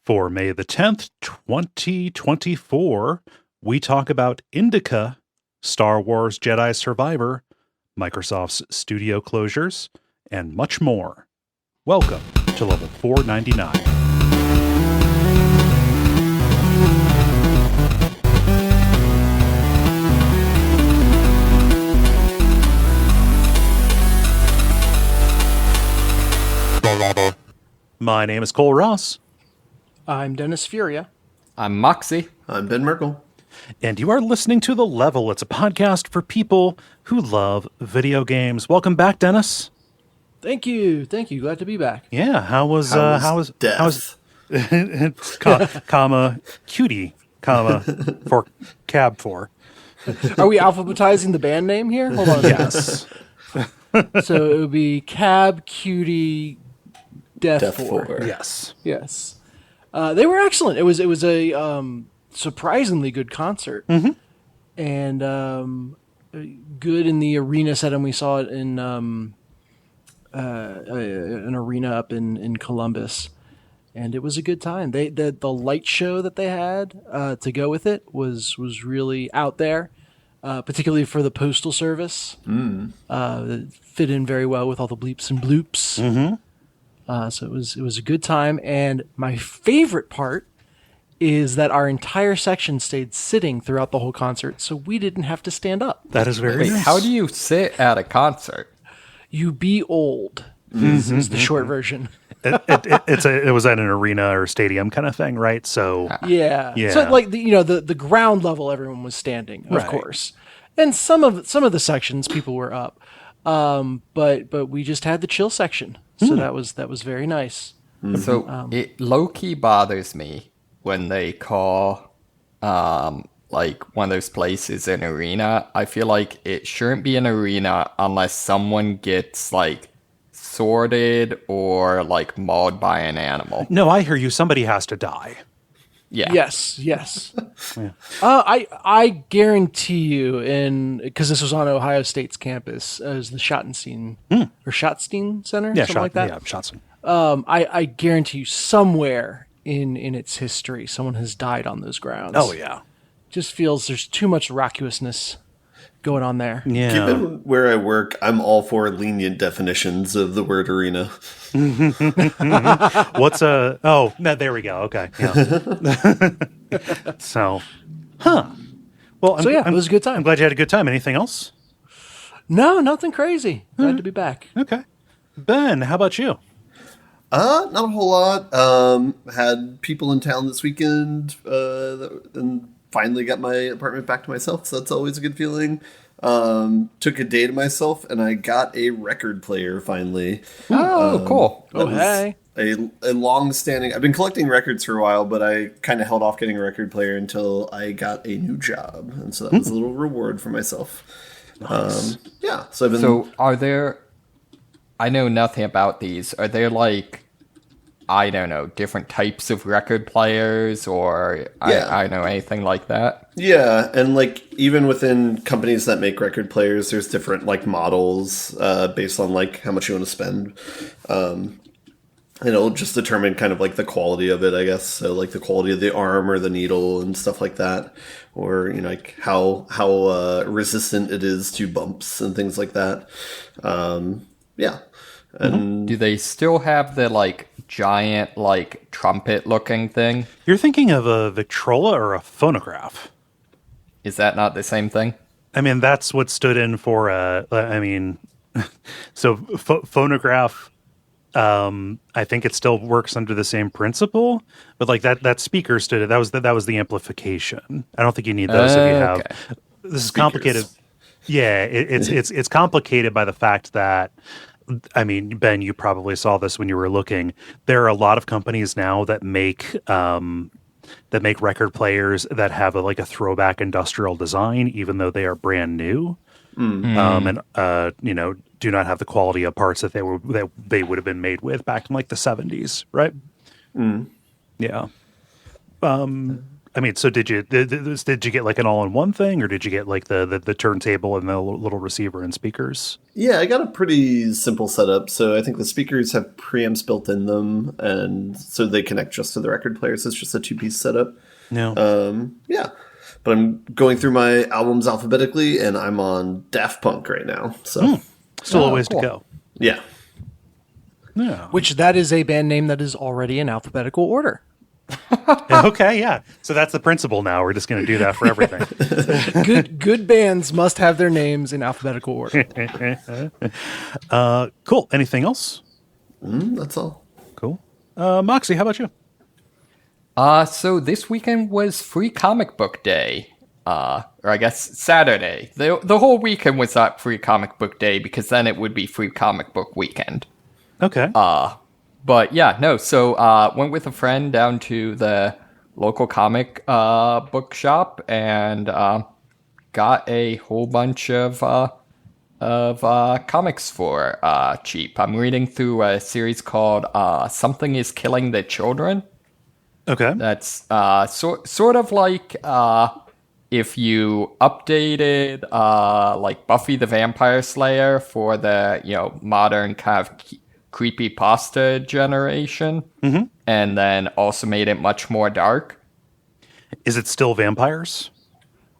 For May the 10th, 2024, we talk about INDIKA, Star Wars Jedi Survivor, Microsoft's studio closures, and much more. Welcome to Level 499. My name is Cole Ross. I'm Dennis Furia. I'm Moxie. I'm Ben Merkel. And you are listening to The Level. It's a podcast for people who love video games. Welcome back, Dennis. Thank you. Glad to be back. Yeah, how was death? comma cutie comma for cab for. Are we alphabetizing the band name here? Hold on. Yes. So it would be Cab, Cutie, Death 4. Yes. Yes. They were excellent. It was a surprisingly good concert, and good in the arena setting. We saw it in an arena up in Columbus, and it was a good time. The light show that they had to go with it was really out there, particularly for the Postal Service. It fit in very well with all the bleeps and bloops. So it was a good time, and my favorite part is that our entire section stayed sitting throughout the whole concert, so we didn't have to stand up. That is very nice. How do you sit at a concert? You be old is the short version. It was at an arena or stadium kind of thing, right? So Yeah. So like the ground level, everyone was standing, of course, and some of the sections people were up, but we just had the chill section. So that was very nice. So it low-key bothers me when they call like one of those places an arena. I feel like it shouldn't be an arena unless someone gets like sorted or like mauled by an animal. No, I hear you. Somebody has to die. Yeah. Yes. I guarantee you, because this was on Ohio State's campus, as the Schottenstein or Schottenstein Center, something like that. Yeah, Schottenstein. I guarantee you, somewhere in its history, someone has died on those grounds. Oh yeah. Just feels there's too much raucousness going on there. Yeah. Given where I work, I'm all for lenient definitions of the word arena. What's a... Oh, no, there we go. Okay. Yeah. So, Well, it was a good time. I'm glad you had a good time. Anything else? No, nothing crazy. Glad to be back. Okay. Ben, how about you? Not a whole lot. Had people in town this weekend, and finally got my apartment back to myself, so that's always a good feeling. Took a day to myself, and I got a record player finally. Oh, cool. Oh, hey. A long-standing... I've been collecting records for a while, but I kind of held off getting a record player until I got a new job, and so that was a little reward for myself. Nice. Yeah, so I've been... So are there... I know nothing about these. Are there like, I don't know, different types of record players or I don't know, anything like that? Yeah, and like even within companies that make record players, there's different like models based on like how much you want to spend. And it'll just determine kind of like the quality of it, I guess. So like the quality of the arm or the needle and stuff like that, or like how resistant it is to bumps and things like that. Yeah. And do they still have the like giant like trumpet looking thing? You're thinking of a Victrola or a phonograph? Is that not the same thing? I mean, that's what stood in for so phonograph. I think it still works under the same principle, but like that speaker stood. That was the amplification. I don't think you need those if you have. Okay. This is complicated. Yeah, it's complicated by the fact that. I mean, Ben, you probably saw this when you were looking. There are a lot of companies now that make record players that have a throwback industrial design, even though they are brand new, and do not have the quality of parts that they would have been made with back in like the 70s, right? Yeah. I mean, so did you get like an all-in-one thing, or did you get like the turntable and the little receiver and speakers? Yeah, I got a pretty simple setup. So I think the speakers have preamps built in them, and so they connect just to the record players. It's just a 2-piece setup. No. Yeah. But I'm going through my albums alphabetically, and I'm on Daft Punk right now. So Still a ways to go. yeah. Yeah. Which that is a band name that is already in alphabetical order. Okay, yeah. So that's the principle now. We're just going to do that for everything. Good bands must have their names in alphabetical order. Cool. Anything else? That's all. Cool. Moxie, how about you? So this weekend was Free Comic Book Day. Or I guess Saturday. The whole weekend was not Free Comic Book Day because then it would be Free Comic Book Weekend. Okay. But yeah, no. So went with a friend down to the local comic book shop and got a whole bunch of comics for cheap. I'm reading through a series called Something is Killing the Children. Okay. That's sort of like if you updated like Buffy the Vampire Slayer for the modern kind of creepypasta generation, and then also made it much more dark. Is it still vampires?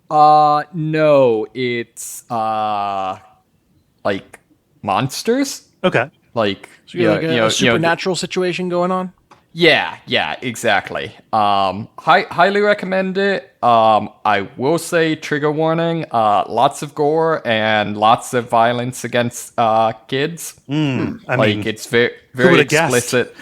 No, it's like monsters. Okay. Like So you got a supernatural situation going on? Yeah, exactly. Highly recommend it. I will say, trigger warning, lots of gore and lots of violence against kids. I mean, It's very guessed? explicit.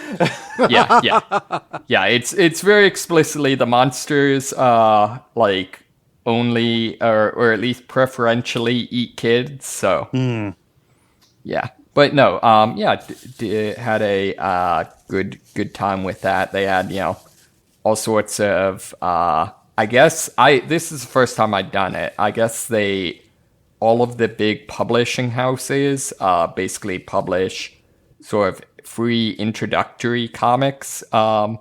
Yeah, it's very explicitly the monsters like only or at least preferentially eat kids. So yeah. But no, had a good time with that. They had, all sorts of, this is the first time I'd done it. I guess all of the big publishing houses, basically publish sort of free introductory comics, for,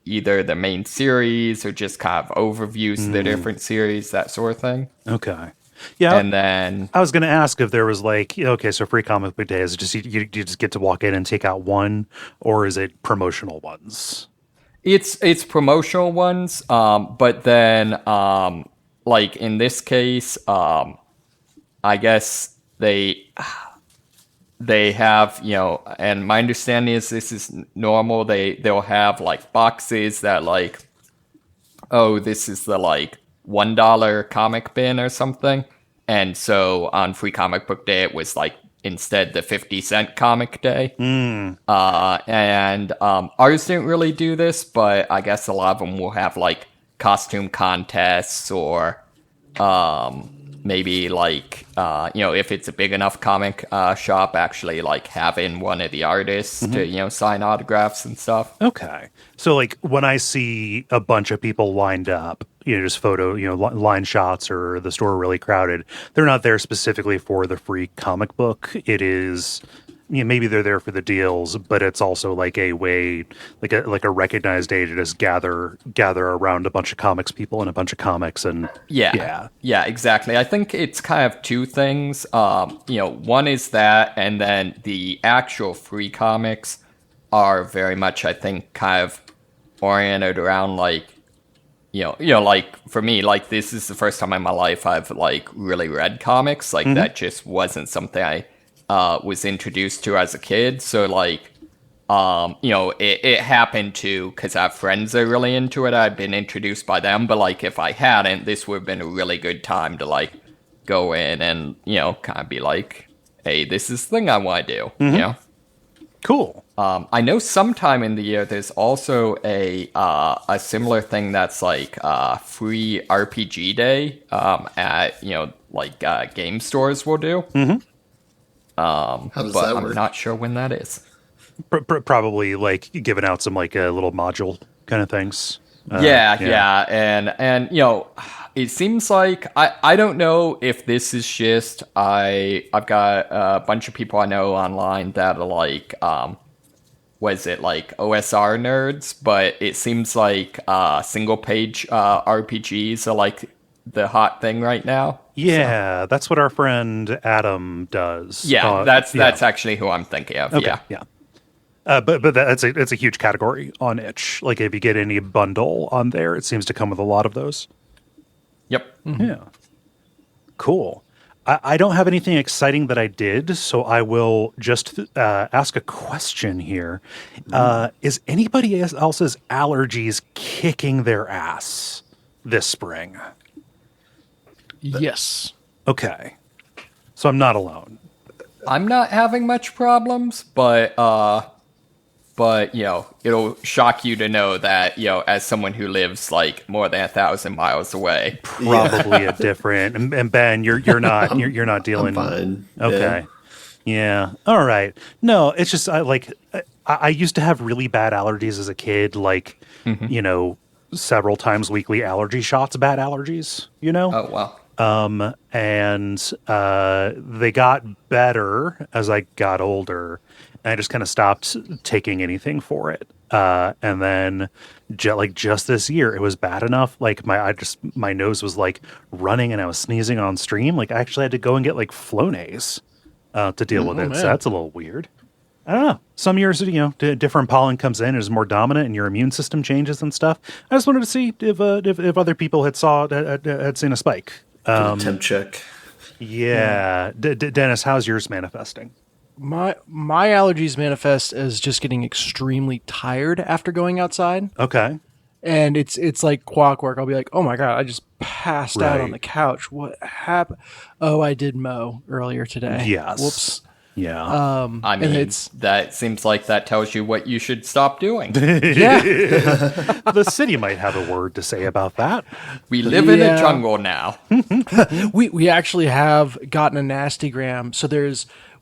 either the main series or just kind of overviews of the different series, that sort of thing. okay. Yeah. And then I was going to ask if there was like, okay, so Free Comic Book Day, is it just you just get to walk in and take out one, or is it promotional ones? It's promotional ones, but then like in this case, I guess they have, and my understanding is this is normal. They'll have like boxes that like, oh, this is the like $1 comic bin or something. And so on Free Comic Book Day, it was like instead the 50-cent comic day. And ours didn't really do this, but I guess a lot of them will have like costume contests or maybe like, if it's a big enough comic shop, actually like having one of the artists to, sign autographs and stuff. Okay. So like when I see a bunch of people lined up, just photo, line shots or the store really crowded, they're not there specifically for the free comic book. It is, maybe they're there for the deals, but it's also like a way, like a recognized day to just gather around a bunch of comics people and a bunch of comics. And yeah, exactly. I think it's kind of two things. One is that, and then the actual free comics are very much, I think, kind of oriented around like, like for me, like this is the first time in my life I've like really read comics. Like that just wasn't something I was introduced to as a kid. So like, it happened to, because I have friends that are really into it. I've been introduced by them, but like if I hadn't, this would have been a really good time to like go in and, kind of be like, hey, this is the thing I want to do, Cool. I know sometime in the year there's also a similar thing that's like free RPG day at like game stores will do. How does But that I'm work? not sure when that is. Probably like giving out some like little module kind of things. Yeah, and it seems like I don't know if this is just I've got a bunch of people I know online that are like was it like OSR nerds, but it seems like single page RPGs are like the hot thing right now. Yeah, that's what our friend Adam does. Yeah, that's actually who I'm thinking of. Okay, Yeah. yeah. But it's a huge category on itch. Like if you get any bundle on there, it seems to come with a lot of those. Yep. Yeah. Cool. I don't have anything exciting that I did, so I will just ask a question here. Is anybody else's allergies kicking their ass this spring? Yes. Okay. So I'm not alone. I'm not having much problems, but you know, it'll shock you to know that, you know, as someone who lives like more than 1,000 miles away, Probably a different. And Ben, you're not you're not dealing. I'm fine. Okay. Yeah. All right. No, it's just I used to have really bad allergies as a kid, like you know, several times weekly allergy shots, bad allergies, you know? oh well. And they got better as I got older. And I just kind of stopped taking anything for it. And then just this year, it was bad enough. Like my nose was like running and I was sneezing on stream. Like I actually had to go and get like Flonase to deal with it. Man. So that's a little weird. I don't know. Some years, you know, different pollen comes in, is more dominant, and your immune system changes and stuff. I just wanted to see if other people had seen a spike. Temp check. Yeah. Dennis, how's yours manifesting? My allergies manifest as just getting extremely tired after going outside. Okay. And it's like clockwork. I'll be like, oh my God, I just passed out on Right. the couch. What happened? Oh, I did mow earlier today. Yes. Whoops. Yeah. I mean, that seems like that tells you what you should stop doing. Yeah. The city might have a word to say about that. We live in a Yeah. jungle now. We actually have gotten a nastygram. So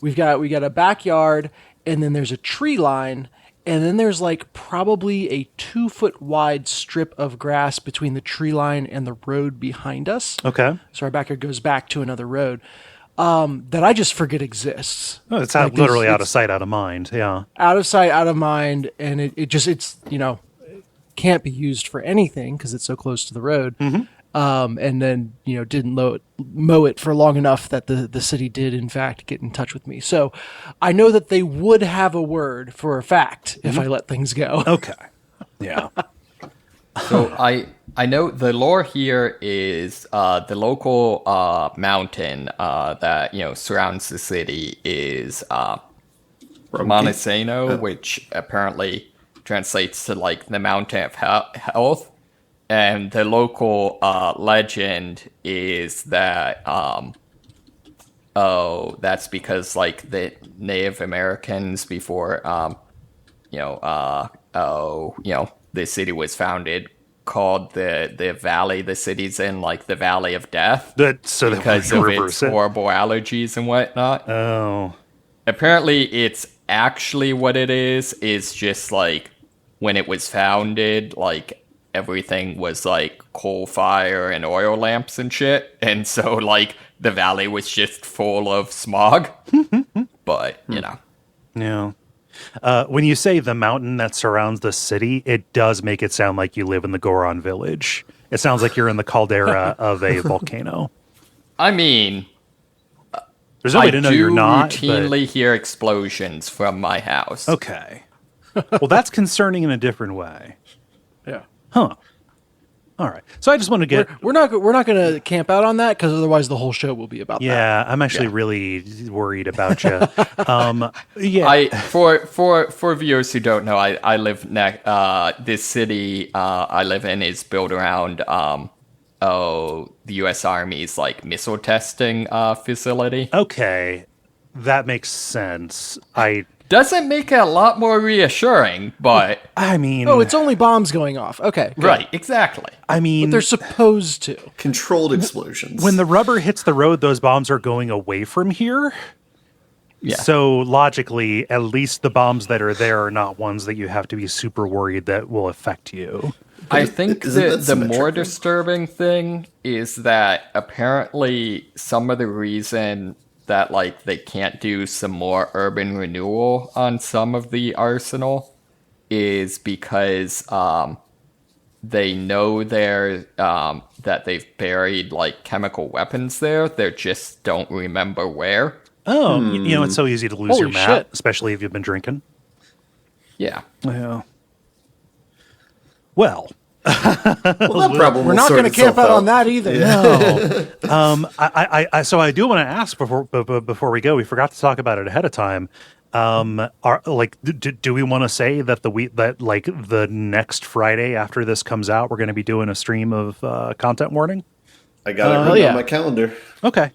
we got a backyard, and then there's a tree line, and then there's like probably a 2-foot wide strip of grass between the tree line and the road behind us. Okay. So our backyard goes back to another road that I just forget exists. Oh, it's Like, literally out of it's sight, out of mind. Yeah. out of sight, out of mind, and it's you know, can't be used for anything because it's so close to the road. And then, you know, didn't mow it for long enough that the city did, in fact, get in touch with me. So I know that they would have a word for a fact if I let things go. Okay. Yeah. So I know the lore here is the local mountain that, you know, surrounds the city is Montesano, which apparently translates to like the mountain of health. And the local legend is that that's because like the Native Americans before the city was founded called the valley the city's in like the Valley of Death So that because we of reverse its it. horrible allergies and whatnot. Oh. Apparently, it's actually what it is just like when it was founded, like everything was like coal fire and oil lamps and shit. And so like the valley was just full of smog. But, you know. Yeah. When you say the mountain that surrounds the city, it does make it sound like you live in the Goron village. It sounds like you're in the caldera of a volcano. I mean, There's no way to know you're not. routinely hear explosions from my house. But... Okay. Well, that's concerning in a different way. Yeah. Huh. All right. So I just want to get... We're not going to camp out on that because otherwise the whole show will be about that. Yeah, I'm actually really worried about you. Yeah. For viewers who don't know, I live this city I live in is built around the U.S. Army's like missile testing facility. Okay. That makes sense. Doesn't make it a lot more reassuring, but I mean... Oh, it's only bombs going off. Okay. Good. right, exactly. I mean... They're supposed to. Controlled explosions. when the rubber hits the road, those bombs are going away from here. Yeah. So logically, at least the bombs that are there are not ones that you have to be super worried that will affect you. I think Isn't that that the symmetrical? more disturbing thing is that apparently some of the reason that like they can't do some more urban renewal on some of the arsenal is because they know that they've buried like chemical weapons there. They just don't remember where. Oh, it's so easy to lose your Holy map, shit. especially if you've been drinking. Yeah. Yeah. Well, That problem We're will not sort going to camp itself out on that either. no. So I do want to ask before we go. We forgot to talk about it ahead of time. Do we want to say that the next Friday after this comes out, we're going to be doing a stream of content warning? I got it written on my calendar. Okay,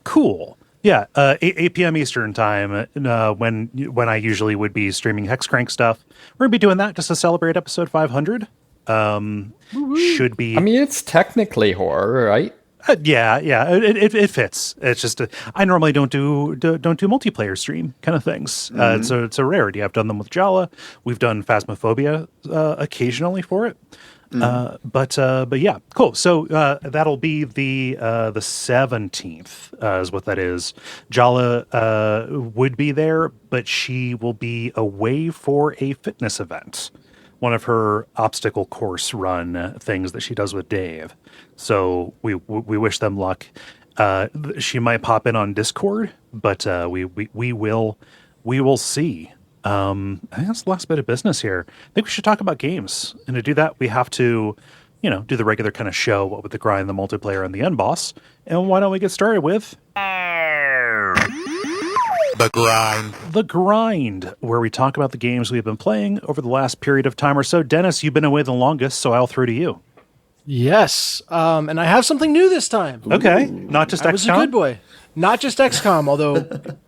cool. Yeah, 8 p.m. Eastern time, when I usually would be streaming Hexcrank stuff. We're going to be doing that just to celebrate episode 500. Should be. I mean, it's technically horror, right? Yeah, it fits. It's just I normally don't do multiplayer stream kind of things. So it's a rarity. I've done them with Jala. We've done Phasmophobia occasionally for it. But yeah, cool. So that'll be the 17th is what that is. Jala would be there, but she will be away for a fitness event. One of her obstacle course run things that she does with Dave. So we wish them luck. She might pop in on Discord, but we will see. I think that's the last bit of business here. I think we should talk about games, and to do that, we have to, do the regular kind of show, what with the grind, the multiplayer, and the end boss. And why don't we get started with The Grind, where we talk about the games we've been playing over the last period of time or so. Dennis, you've been away the longest, so I'll throw to you. Yes, and I have something new this time. Okay, not just XCOM. I was a good boy. Not just XCOM, although,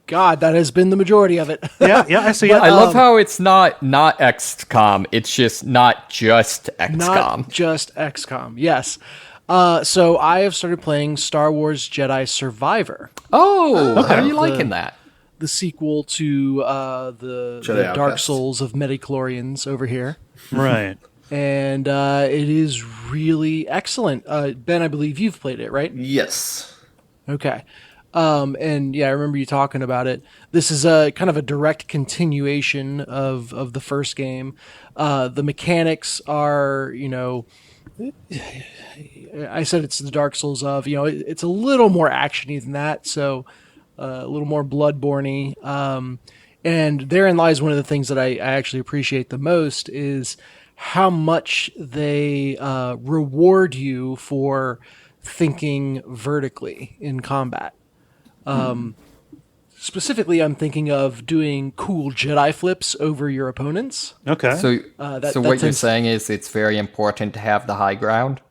God, that has been the majority of it. Yeah, I see. I love how it's not XCOM. It's just not just XCOM. Not just XCOM, yes. So I have started playing Star Wars Jedi Survivor. Oh, how are you liking that? The sequel to the Dark Souls of Metachlorians over here. Right. And it is really excellent. Ben, I believe you've played it, right? Yes. Okay. And yeah, I remember you talking about it. This is a kind of a direct continuation of the first game. The mechanics are, I said it's the Dark Souls of, it's a little more actiony than that. So a little more Bloodborne-y. And therein lies one of the things that I actually appreciate the most is how much they reward you for thinking vertically in combat. Specifically, I'm thinking of doing cool Jedi flips over your opponents. Okay. So what you're saying is it's very important to have the high ground?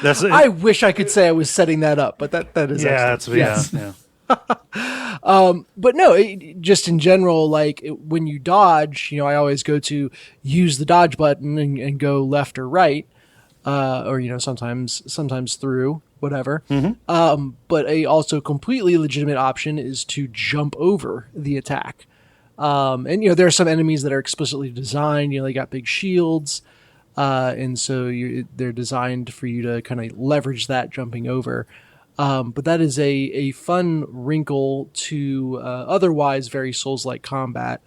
I wish I could say I was setting that up, but that is yeah. But no, just in general, when you dodge, I always go to use the dodge button and go left or right, or sometimes through whatever. Mm-hmm. But a also completely legitimate option is to jump over the attack. And there are some enemies that are explicitly designed. They got big shields, and so they're designed for you to kind of leverage that jumping over. But that is a fun wrinkle to otherwise very Souls-like combat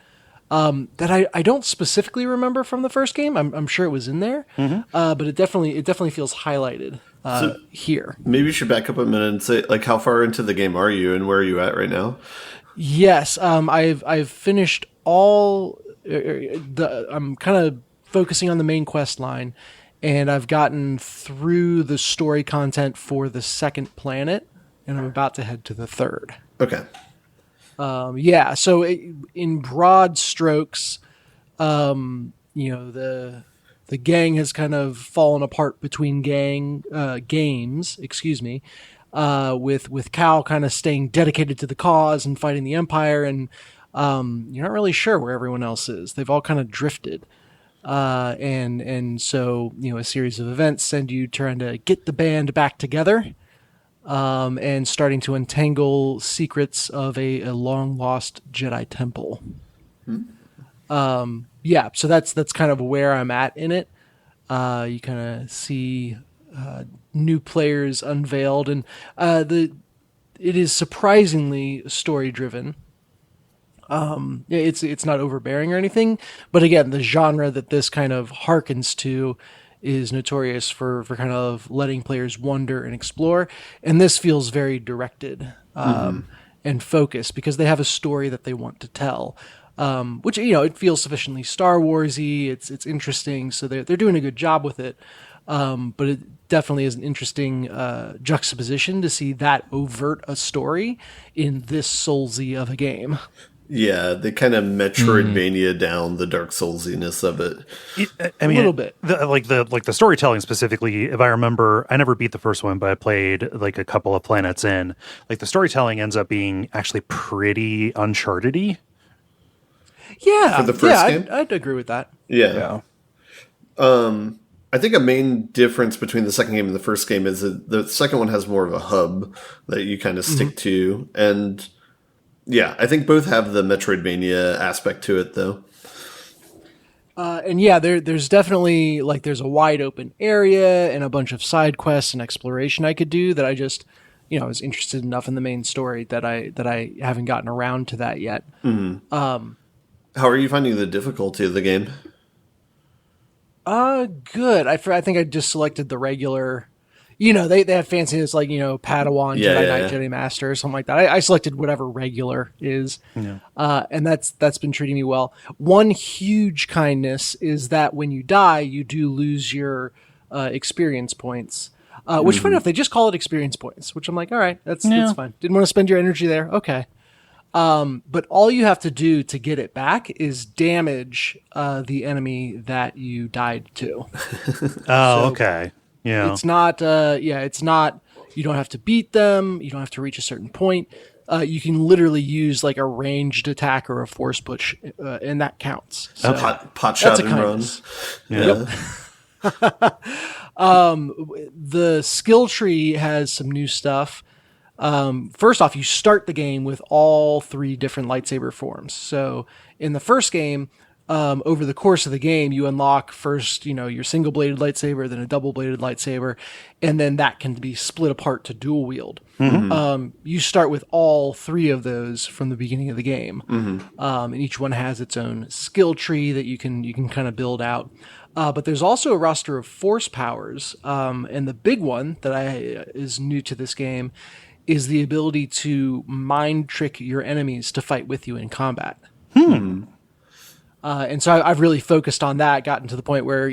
that I don't specifically remember from the first game. I'm sure it was in there, but it definitely feels highlighted here. Maybe you should back up a minute and say, how far into the game are you, and where are you at right now? Yes, I've finished all. I'm kind of focusing on the main quest line. And I've gotten through the story content for the second planet, and I'm about to head to the third. Okay. So in broad strokes, the gang has kind of fallen apart between games, with Cal kind of staying dedicated to the cause and fighting the Empire, and you're not really sure where everyone else is. They've all kind of drifted. And so, a series of events send you trying to get the band back together, and starting to untangle secrets of a long lost Jedi temple. So that's kind of where I'm at in it. You kind of see, new players unveiled, and, it is surprisingly story driven. It's not overbearing or anything, but again, the genre that this kind of harkens to is notorious for kind of letting players wonder and explore, and this feels very directed and focused because they have a story that they want to tell, which it feels sufficiently Star Warsy. It's interesting, so they're doing a good job with it. But it definitely is an interesting juxtaposition to see that overt a story in this Soulsy of a game. Yeah, they kind of Metroidvania down the Dark Soulsiness of it. I mean, a little bit. The storytelling specifically. If I remember, I never beat the first one, but I played like a couple of planets in. Like the storytelling ends up being actually pretty Uncharted-y. Yeah, For the first game? I'd agree with that. Yeah. I think a main difference between the second game and the first game is that the second one has more of a hub that you kind of stick to. And yeah, I think both have the Metroidvania aspect to it, though. And yeah, there's definitely there's a wide open area and a bunch of side quests and exploration I could do that I just, was interested enough in the main story that I haven't gotten around to that yet. How are you finding the difficulty of the game? Good. I think I just selected the regular. They have fanciness like Padawan, Jedi Knight, Jedi Master, or something like that. I selected whatever regular is, and that's been treating me well. One huge kindness is that when you die, you do lose your experience points. Which, funny enough, they just call it experience points, which I'm like, all right, that's fine. Didn't want to spend your energy there. Okay. But all you have to do to get it back is damage the enemy that you died to. Okay. Yeah. It's not, it's not, you don't have to beat them. You don't have to reach a certain point. You can literally use like a ranged attack or a force push, and that counts. So pot shot and run. Yeah. The skill tree has some new stuff. First off, you start the game with all 3 different lightsaber forms. So in the first game, over the course of the game, you unlock first, your single-bladed lightsaber, then a double-bladed lightsaber, and then that can be split apart to dual wield. You start with all 3 of those from the beginning of the game, and each one has its own skill tree that you can kind of build out. But there's also a roster of force powers, and the big one that is new to this game is the ability to mind trick your enemies to fight with you in combat. And so I've really focused on that, gotten to the point where,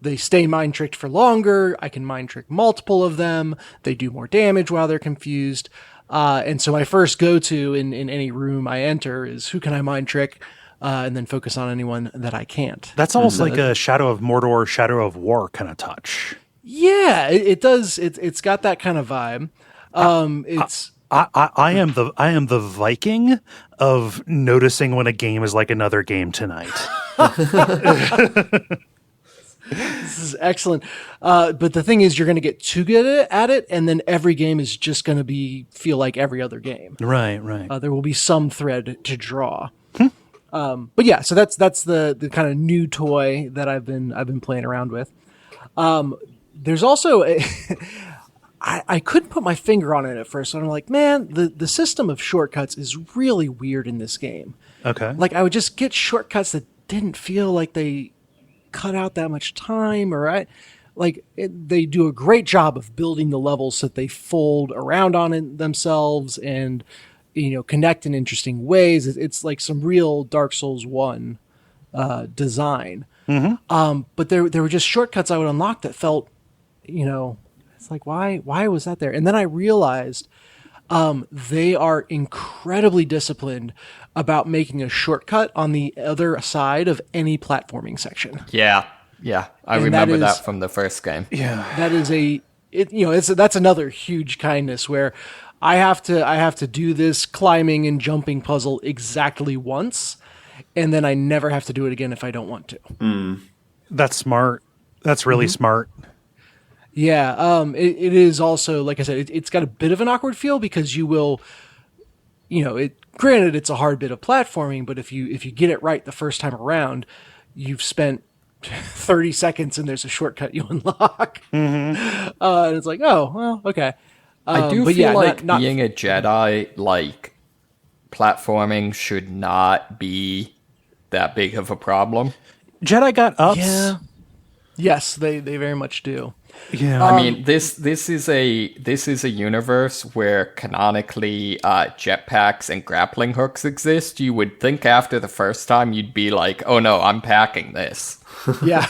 they stay mind tricked for longer. I can mind trick multiple of them. They do more damage while they're confused. And so my first go-to in any room I enter is who can I mind trick, and then focus on anyone that I can't. That's almost like a Shadow of Mordor, Shadow of War kind of touch. Yeah, it does. It's got that kind of vibe. I am the Viking of noticing when a game is like another game tonight. This is excellent. But the thing is, you're going to get too good at it, and then every game is just going to feel like every other game. Right. There will be some thread to draw. But yeah, so that's the kind of new toy that I've been playing around with. There's also I couldn't put my finger on it at first. So I'm like, man, the system of shortcuts is really weird in this game. Okay. Like I would just get shortcuts that didn't feel like they cut out that much time, they do a great job of building the levels so that they fold around on themselves and, connect in interesting ways. It's like some real Dark Souls 1 design. But there were just shortcuts I would unlock that felt, it's like, why was that there? And then I realized they are incredibly disciplined about making a shortcut on the other side of any platforming section. Yeah. I remember that from the first game. Yeah. That is that's another huge kindness where I have to do this climbing and jumping puzzle exactly once, and then I never have to do it again if I don't want to. That's smart. That's really smart. Yeah, it is also, like I said, it's got a bit of an awkward feel because you will, granted it's a hard bit of platforming, but if you get it right the first time around, you've spent 30 seconds and there's a shortcut you unlock. And it's like, oh, well, okay. I do feel like being a Jedi, platforming should not be that big of a problem. Jedi got ups. Yeah. Yes, they very much do. Yeah. I mean, this is a universe where canonically jetpacks and grappling hooks exist. You would think after the first time you'd be like, "Oh no, I'm packing this." Yeah.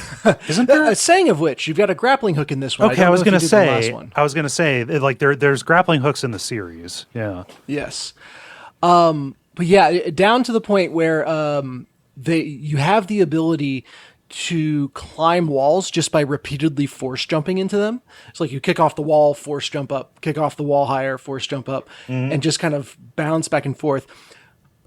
Isn't there A saying of which, you've got a grappling hook in this one. Okay, I was going to say, like there's grappling hooks in the series. Yeah. Yes. But yeah, down to the point where you have the ability to climb walls just by repeatedly force jumping into them. It's like you kick off the wall, force jump up, kick off the wall higher, force jump up, and just kind of bounce back and forth.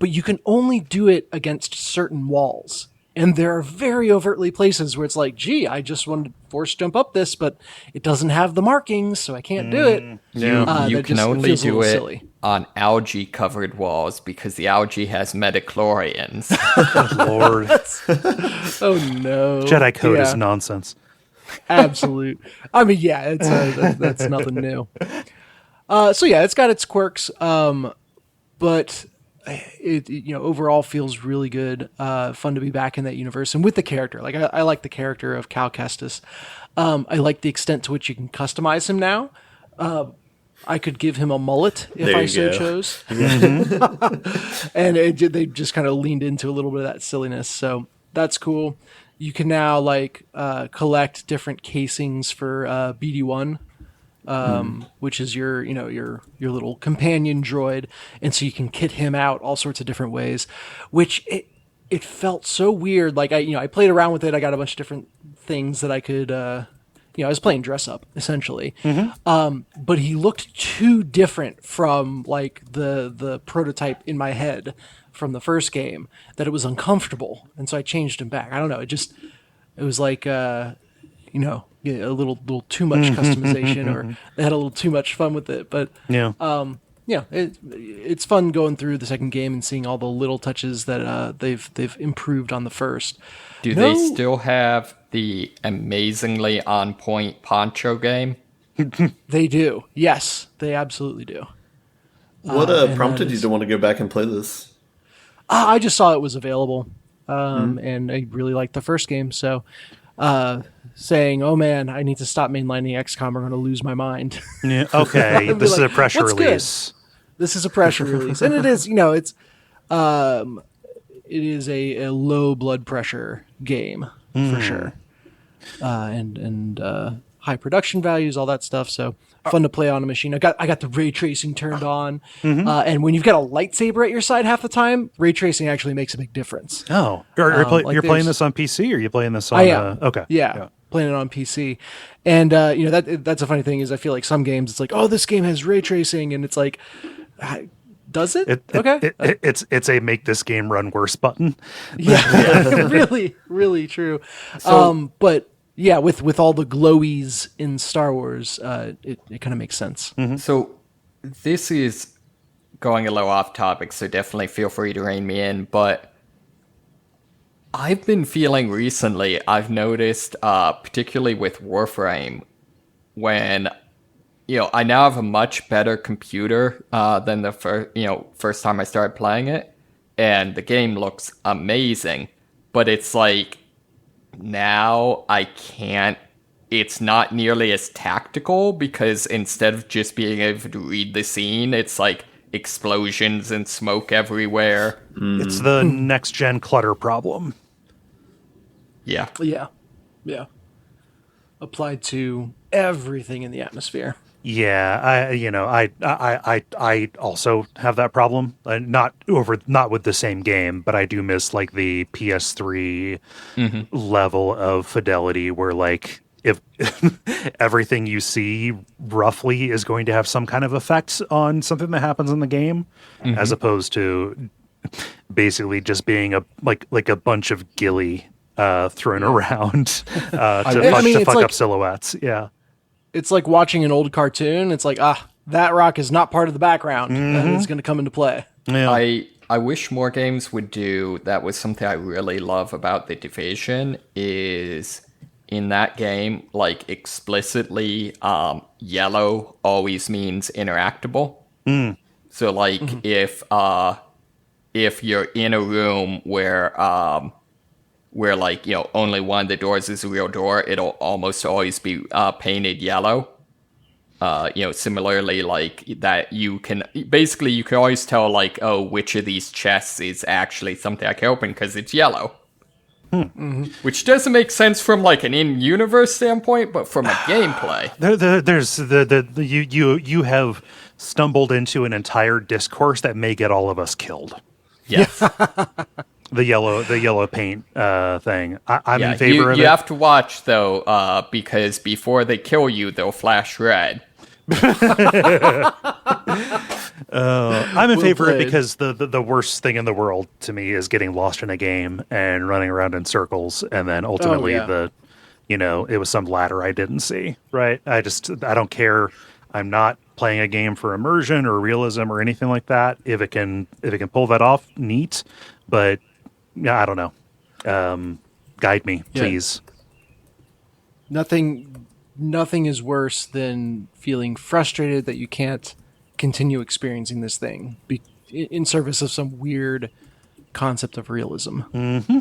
But you can only do it against certain walls. And there are very overtly places where it's like, gee, I just wanted to force jump up this, but it doesn't have the markings, so I can't do it. You can only do it silly. on algae-covered walls because the algae has metachlorians. Lord. Oh, no. Jedi code is nonsense. Absolute. I mean, yeah, it's that's nothing new. So yeah, it's got its quirks, but it overall feels really good. Fun to be back in that universe and with the character. Like I like the character of Cal Kestis. I like the extent to which you can customize him now. I could give him a mullet if I so chose. And they just kind of leaned into a little bit of that silliness. So that's cool. You can now collect different casings for BD1. Which is your little companion droid, and so you can kit him out all sorts of different ways, which it felt so weird. Like I played around with it. I got a bunch of different things that I could, I was playing dress up essentially. But he looked too different from like the prototype in my head from the first game that it was uncomfortable, and so I changed him back. I don't know. It was like a little too much customization, or they had a little too much fun with it. But it's fun going through the second game and seeing all the little touches that they've improved on the first. Do they still have the amazingly on point poncho game? They do. Yes, they absolutely do. What prompted you to want to go back and play this? I just saw it was available, and I really liked the first game, so. Saying, "Oh man, I need to stop mainlining XCOM. We're going to lose my mind." Yeah. Okay, this is a pressure release. This is a pressure release, and it is. It is a low blood pressure game for sure, and high production values, all that stuff. So fun to play on a machine. I got the ray tracing turned on, and when you've got a lightsaber at your side half the time, ray tracing actually makes a big difference. Oh, you're playing this on PC, or are you playing this on? I am. Okay, yeah. Playing it on PC, and that's a funny thing is I feel like some games it's like, oh, this game has ray tracing, and it's like, does it? It's a make this game run worse button. Yeah. really, really true. So, but yeah, with all the glowies in Star Wars, it kind of makes sense. So this is going a little off topic, so definitely feel free to rein me in, but I've been feeling recently, I've noticed, particularly with Warframe, when, I now have a much better computer than the first time I started playing it, and the game looks amazing, but it's like, now I can't, it's not nearly as tactical, because instead of just being able to read the scene, it's like explosions and smoke everywhere. It's the next-gen clutter problem. Yeah. Applied to everything in the atmosphere. Yeah, I also have that problem. Not with the same game, but I do miss like the PS3 level of fidelity, where like if everything you see roughly is going to have some kind of effect on something that happens in the game, as opposed to basically just being a bunch of gilly thrown around to fuck up silhouettes. Yeah. It's like watching an old cartoon. It's like, that rock is not part of the background. And it's going to come into play. Yeah. I wish more games would do, that was something I really love about The Division, is in that game, like explicitly, yellow always means interactable. So like if if you're in a room where like, only one of the doors is a real door, it'll almost always be painted yellow. Similarly, like that you can always tell, like, oh, which of these chests is actually something I can open because it's yellow. Which doesn't make sense from like an in-universe standpoint, but from a gameplay, you have stumbled into an entire discourse that may get all of us killed. yes. The yellow paint thing. I'm in favor of it. You have to watch though, because before they kill you, they'll flash red. I'm in favor of it because the worst thing in the world to me is getting lost in a game and running around in circles, and then ultimately it was some ladder I didn't see. Right? I don't care. I'm not playing a game for immersion or realism or anything like that. If it can pull that off, neat. But yeah, I don't know. Guide me, please. Nothing is worse than feeling frustrated that you can't continue experiencing this thing in service of some weird concept of realism. Mm-hmm.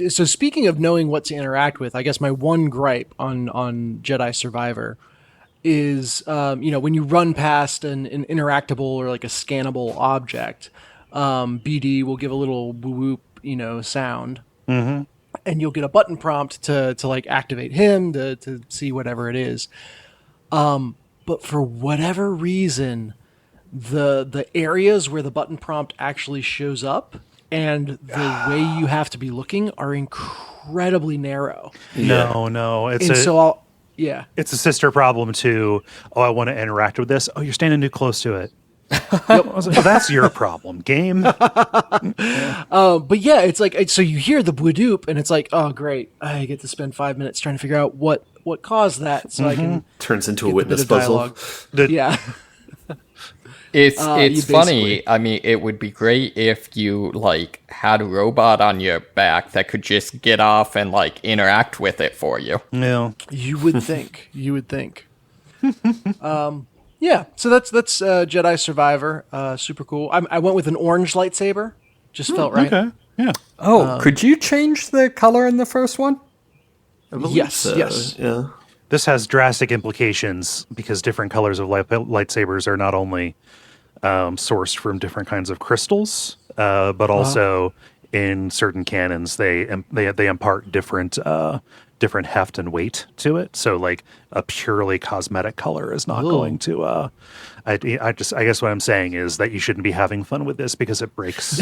So speaking of knowing what to interact with, I guess my one gripe on Jedi Survivor is, when you run past an interactable or like a scannable object, BD will give a little whoop, sound. Mm-hmm. And you'll get a button prompt to like activate him to see whatever it is. But for whatever reason, the areas where the button prompt actually shows up and the way you have to be looking are incredibly narrow. No, it's it's a sister problem to, I want to interact with this. Oh, you're standing too close to it. I was like, that's your problem, game. But yeah, it's like, so you hear the blue-doop and it's like, oh great, I get to spend 5 minutes trying to figure out what caused that, so I can turns into a witness puzzle. Yeah. It's funny. I mean, it would be great if you like had a robot on your back that could just get off and like interact with it for you. Yeah, you would think. Yeah, so that's Jedi Survivor. Super cool. I went with an orange lightsaber. Just felt right. Okay. Yeah. Oh, could you change the color in the first one? Yes. Yeah. This has drastic implications because different colors of lightsabers are not only sourced from different kinds of crystals, but also in certain canons they impart different heft and weight to it. So like a purely cosmetic color is not going to I guess what I'm saying is that you shouldn't be having fun with this because it breaks.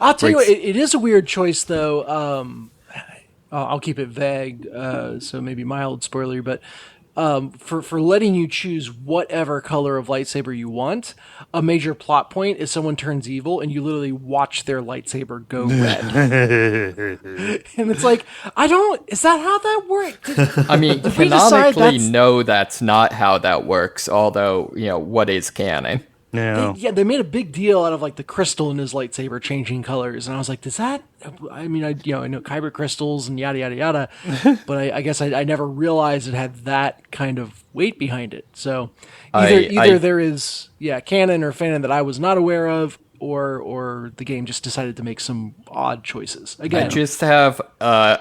I'll tell you what, it is a weird choice though. I'll keep it vague, so maybe mild spoiler, but for letting you choose whatever color of lightsaber you want, a major plot point is someone turns evil and you literally watch their lightsaber go red. And it's like, is that how that works? I mean, canonically, no, that's not how that works, although, what is canon? Yeah. They made a big deal out of like the crystal in his lightsaber changing colors, and I was like, "Does that?" I mean, I know kyber crystals and yada yada yada, but I guess I never realized it had that kind of weight behind it. So either there is canon or fanon that I was not aware of, or the game just decided to make some odd choices. Again, I just have a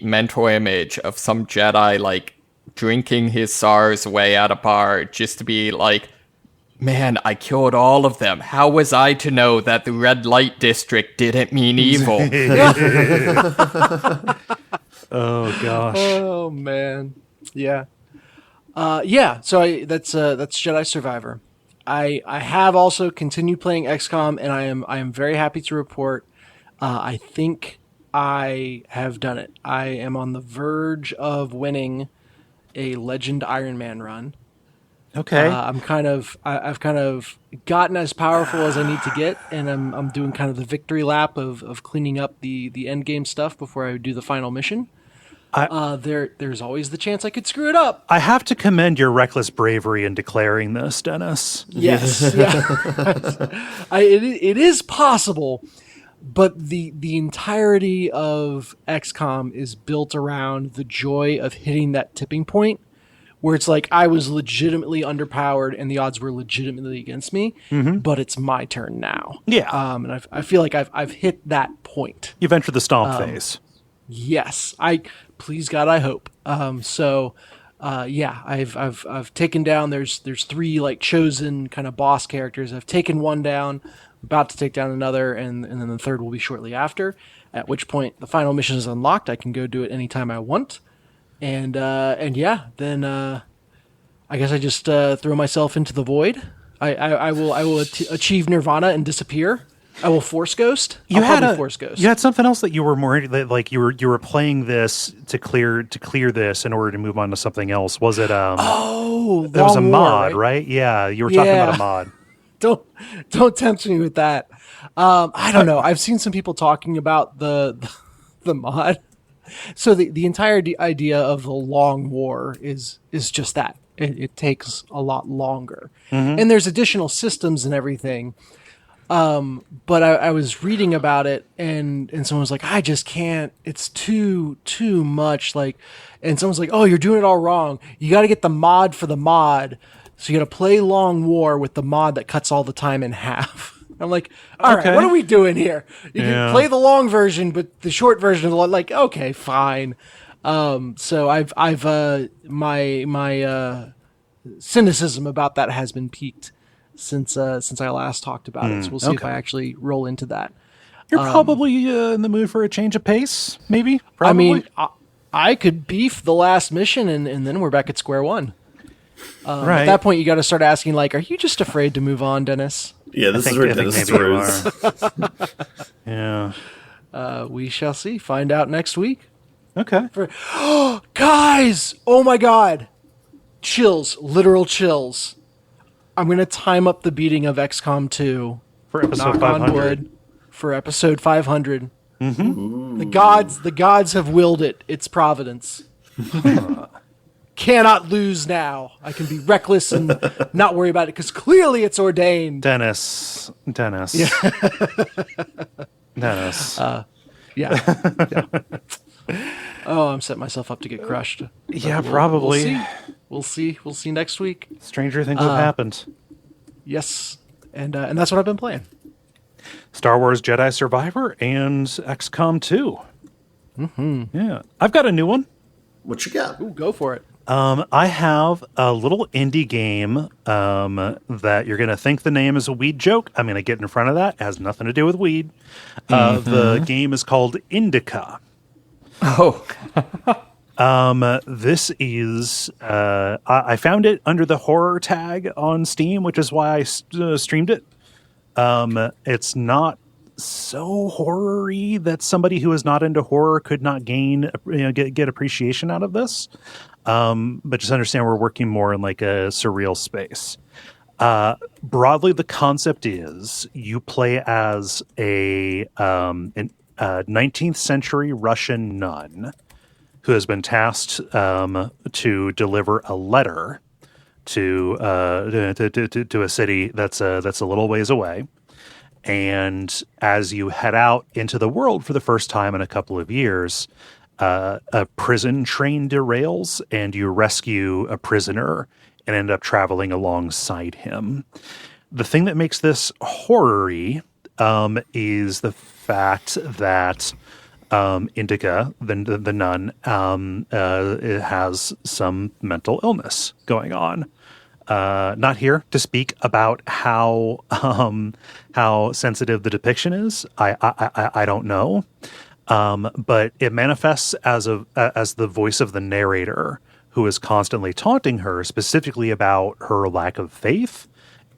mental image of some Jedi like drinking his SARS way out of bar just to be like, man, I killed all of them. How was I to know that the red light district didn't mean evil? Oh gosh. Oh man. Yeah. So that's Jedi Survivor. I have also continued playing XCOM, and I am very happy to report I think I have done it. I am on the verge of winning a Legend Iron Man run. Okay. I've kind of gotten as powerful as I need to get, and I'm doing kind of the victory lap of cleaning up the end game stuff before I do the final mission. There's always the chance I could screw it up. I have to commend your reckless bravery in declaring this, Dennis. Yes. It is possible, but the entirety of XCOM is built around the joy of hitting that tipping point where it's like I was legitimately underpowered and the odds were legitimately against me, but it's my turn now. Yeah. And I feel like I've hit that point. You've entered the stomp phase. Yes, please God, I hope. I've taken down. There's 3 like chosen kind of boss characters. I've taken one down, about to take down another, and then the third will be shortly after. At which point the final mission is unlocked. I can go do it anytime I want, then I guess I just throw myself into the void. I will achieve nirvana and disappear. I will force ghost. You had force ghost. You had something else that you were more like you were playing this to clear this in order to move on to something else. Was it? There was a mod, right? Yeah, you were talking about a mod. Don't tempt me with that. I don't know. I've seen some people talking about the mod. So the entire idea of the long war is just that. It takes a lot longer, and there's additional systems and everything. But I was reading about it, and someone was like, I just can't. It's too much. Like, and someone's like, oh, you're doing it all wrong. You got to get the mod for the mod. So you got to play Long War with the mod that cuts all the time in half. I'm like, all right, what are we doing here? You can play the long version, but the short version of the like, okay, fine. So I've my cynicism about that has been peaked since I last talked about it. So we'll see if I actually roll into that. You're probably in the mood for a change of pace, maybe. Probably. I mean, I could beef the last mission, and then we're back at square one. Right. At that point, you got to start asking, like, are you just afraid to move on, Dennis? Yeah, this is where Dennis throws. Yeah. We shall see. Find out next week. Okay. Guys! Oh my God! Chills. Literal chills. I'm going to time up the beating of XCOM 2. For episode 500. On wood, for episode 500. Mm-hmm. The gods have willed it. It's providence. Cannot lose now. I can be reckless and not worry about it because clearly it's ordained. Dennis. Yeah. Dennis. Yeah. Oh, I'm setting myself up to get crushed. Yeah, probably. We'll see next week. Stranger things have happened. Yes. And that's what I've been playing. Star Wars Jedi Survivor and XCOM 2. Mm-hmm. Yeah. I've got a new one. What you got? Ooh, go for it. I have a little indie game that you're going to think the name is a weed joke. I'm going to get in front of that. It has nothing to do with weed. The game is called INDIKA. Oh. This is... I found it under the horror tag on Steam, which is why I streamed it. It's not so horror-y that somebody who is not into horror could not gain, get appreciation out of this. But just understand we're working more in like a surreal space. Broadly, the concept is you play as a 19th century Russian nun who has been tasked to deliver a letter to a city that's a little ways away. And as you head out into the world for the first time in a couple of years, a prison train derails and you rescue a prisoner and end up traveling alongside him. The thing that makes this horror-y is the fact that INDIKA, the nun, it has some mental illness going on. Not here to speak about how sensitive the depiction is. I don't know. But it manifests as the voice of the narrator who is constantly taunting her, specifically about her lack of faith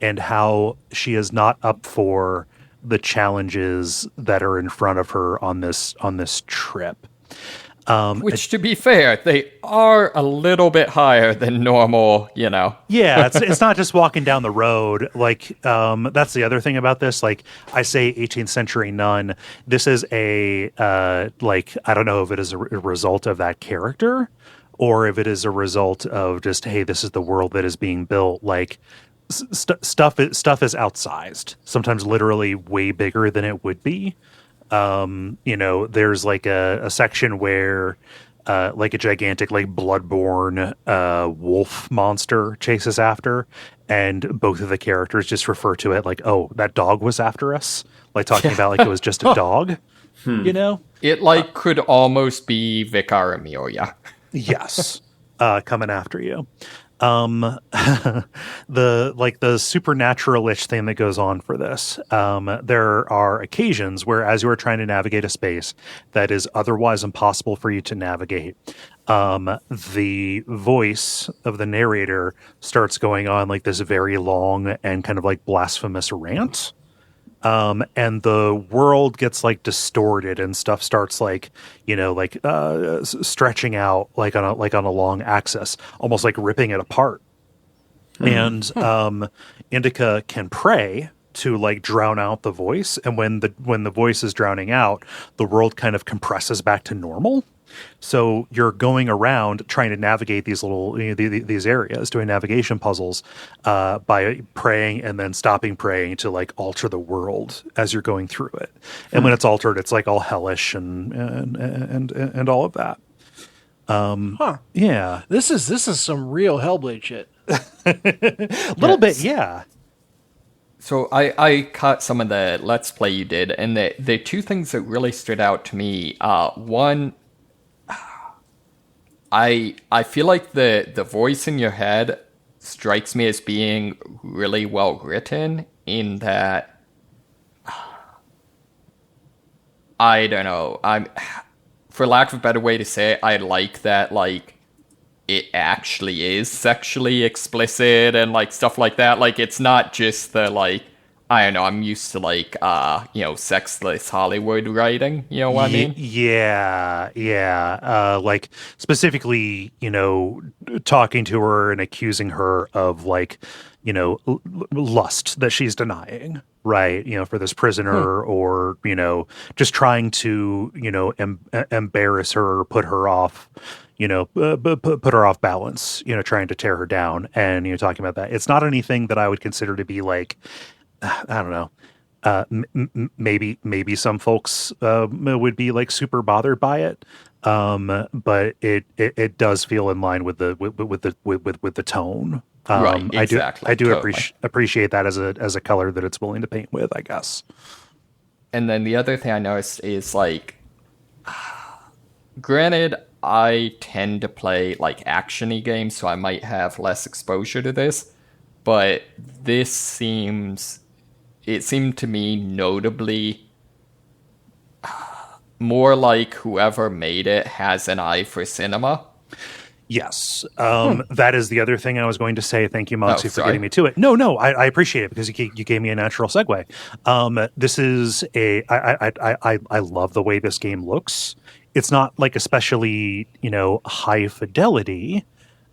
and how she is not up for the challenges that are in front of her on this trip. Which, to be fair, they are a little bit higher than normal, Yeah, it's not just walking down the road. Like, that's the other thing about this. Like, I say 18th century nun. This is I don't know if it is a result of that character or if it is a result of just, hey, this is the world that is being built. Like, stuff is outsized, sometimes literally way bigger than it would be. There's like a section where like a gigantic, like bloodborne wolf monster chases after, and both of the characters just refer to it like, "Oh, that dog was after us," like talking about like it was just a dog, you know? It like could almost be Vicar Amelia. Yes, coming after you. The supernatural-ish thing that goes on for this. There are occasions where, as you are trying to navigate a space that is otherwise impossible for you to navigate, the voice of the narrator starts going on like this very long and kind of like blasphemous rant. And the world gets like distorted and stuff starts like, stretching out like on a long axis, almost like ripping it apart. And INDIKA can pray to like drown out the voice, and when the voice is drowning out, the world kind of compresses back to normal. So you're going around trying to navigate these little these areas, doing navigation puzzles by praying and then stopping praying to like alter the world as you're going through it. And when it's altered, it's like all hellish and all of that. Yeah, This is some real Hellblade shit. a little bit, yeah. So I caught some of the Let's Play you did, and the two things that really stood out to me, one, I feel like the voice in your head strikes me as being really well written in that, I don't know, for lack of a better way to say it, I like that, like, it actually is sexually explicit and like stuff like that. Like, it's not just the like, I don't know, I'm used to like sexless Hollywood writing, you know what I mean? Yeah. Like specifically, talking to her and accusing her of like, lust that she's denying, right? For this prisoner, or just trying to embarrass her or put her off. Put her off balance, trying to tear her down, and talking about that. It's not anything that I would consider to be like, I don't know. Maybe some folks would be like super bothered by it, but it does feel in line with the tone. Right, exactly. I do totally. appreciate that as a color that it's willing to paint with, I guess. And then the other thing I noticed is like, granted, I tend to play like action-y games, so I might have less exposure to this, but this seemed to me notably more like whoever made it has an eye for cinema. Yes. That is the other thing I was going to say. Thank you, Moxie, for sorry. getting me to it. No, I appreciate it because you gave me a natural segue. This is I love the way this game looks. It's not like especially, high fidelity.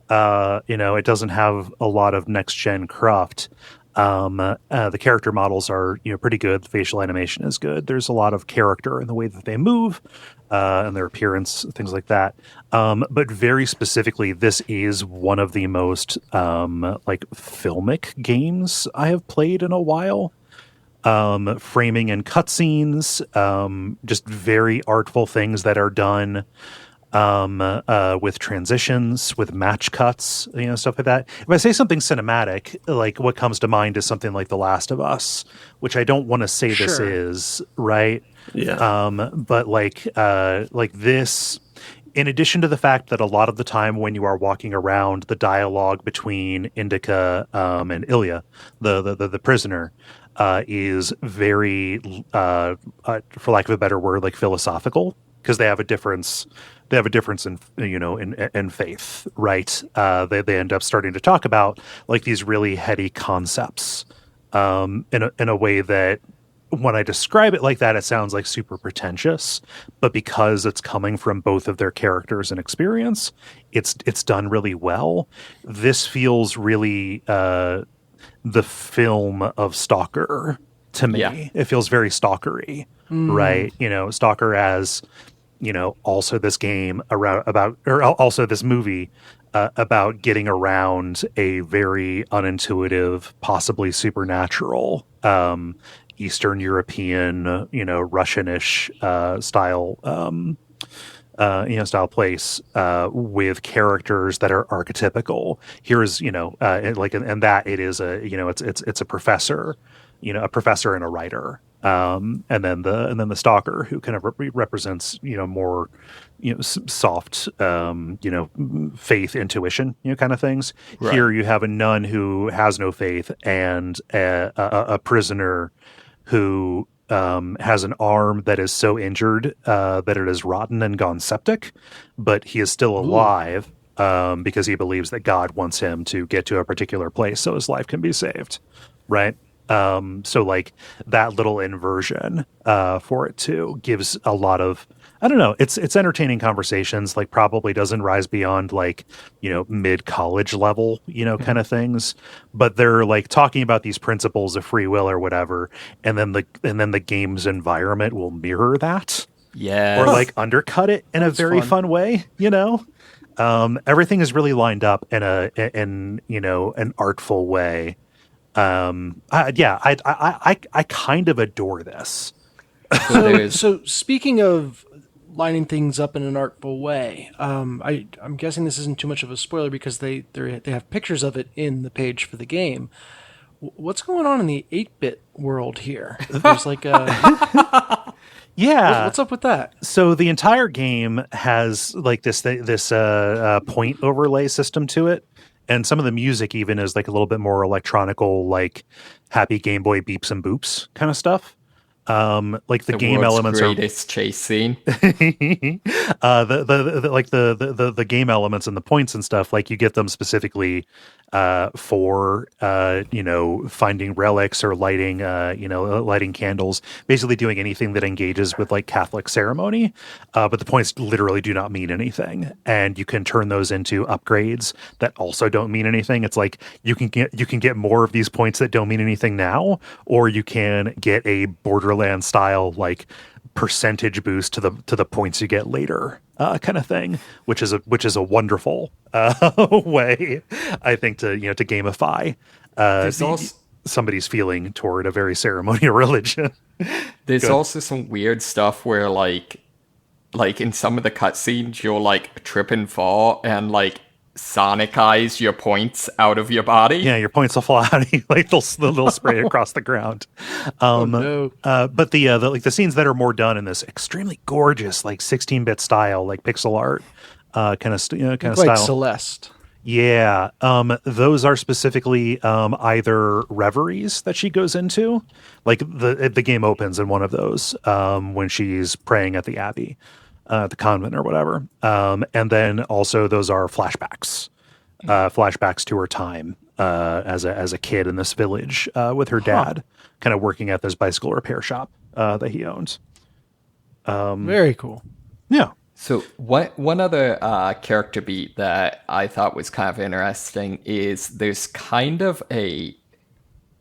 It doesn't have a lot of next gen craft. The character models are, pretty good. The facial animation is good. There's a lot of character in the way that they move, and their appearance, things like that. But very specifically, this is one of the most, filmic games I have played in a while. Framing and cutscenes, just very artful things that are done with transitions, with match cuts, stuff like that. If I say something cinematic, like what comes to mind is something like The Last of Us, which I don't want to say this is, right? Yeah. But like this, in addition to the fact that a lot of the time when you are walking around, the dialogue between INDIKA and Ilya, the prisoner, is very, for lack of a better word, like philosophical, because they have a difference. They have a difference in in faith, right? They end up starting to talk about like these really heady concepts in a way that, when I describe it like that, it sounds like super pretentious, but because it's coming from both of their characters and experience, it's done really well. This feels really the film of Stalker to me. Yeah. It feels very stalkery, right? Stalker as, also this game also this movie about getting around a very unintuitive, possibly supernatural, Eastern European, Russianish style style place with characters that are archetypical. Here's and that it is it's a professor, a professor and a writer, and then the stalker who kind of represents more soft faith, intuition, kind of things. Right. Here you have a nun who has no faith and a prisoner who has an arm that is so injured that it is rotten and gone septic, but he is still alive because he believes that God wants him to get to a particular place so his life can be saved, right? So like that little inversion for it too gives a lot of, I don't know, it's entertaining conversations, like probably doesn't rise beyond like, mid-college level, kind of things, but they're like talking about these principles of free will or whatever, and then the game's environment will mirror that. Yeah. Or like undercut it in a very fun way, everything is really lined up in an artful way. I kind of adore this. So speaking of lining things up in an artful way, I'm guessing this isn't too much of a spoiler because they have pictures of it in the page for the game. What's going on in the 8-bit world here? There's like a yeah. What's up with that? So the entire game has like this point overlay system to it. And some of the music even is like a little bit more electronical, like happy Game Boy beeps and boops kind of stuff. Like the game elements greatest chase scene. the game elements and the points and stuff, like you get them specifically for finding relics or lighting lighting candles, basically doing anything that engages with like Catholic ceremony. But the points literally do not mean anything, and you can turn those into upgrades that also don't mean anything. It's like you can get more of these points that don't mean anything now, or you can get a Borderlands style like percentage boost to the points you get later, kind of thing, which is a wonderful way, I think, to gamify somebody's feeling toward a very ceremonial religion. There's also some weird stuff where like in some of the cutscenes you'll like trip and fall and like sonicize your points out of your body. Yeah, your points will fall out. Like they'll spray across the ground. No. But the scenes that are more done in this extremely gorgeous like 16-bit style, like pixel art kind of style, like Celeste. Yeah, those are specifically either reveries that she goes into, like the game opens in one of those when she's praying at the abbey. The convent or whatever. And then also those are flashbacks to her time as a kid in this village with her dad, kind of working at this bicycle repair shop that he owns. Very cool. Yeah. So one other character beat that I thought was kind of interesting is there's kind of a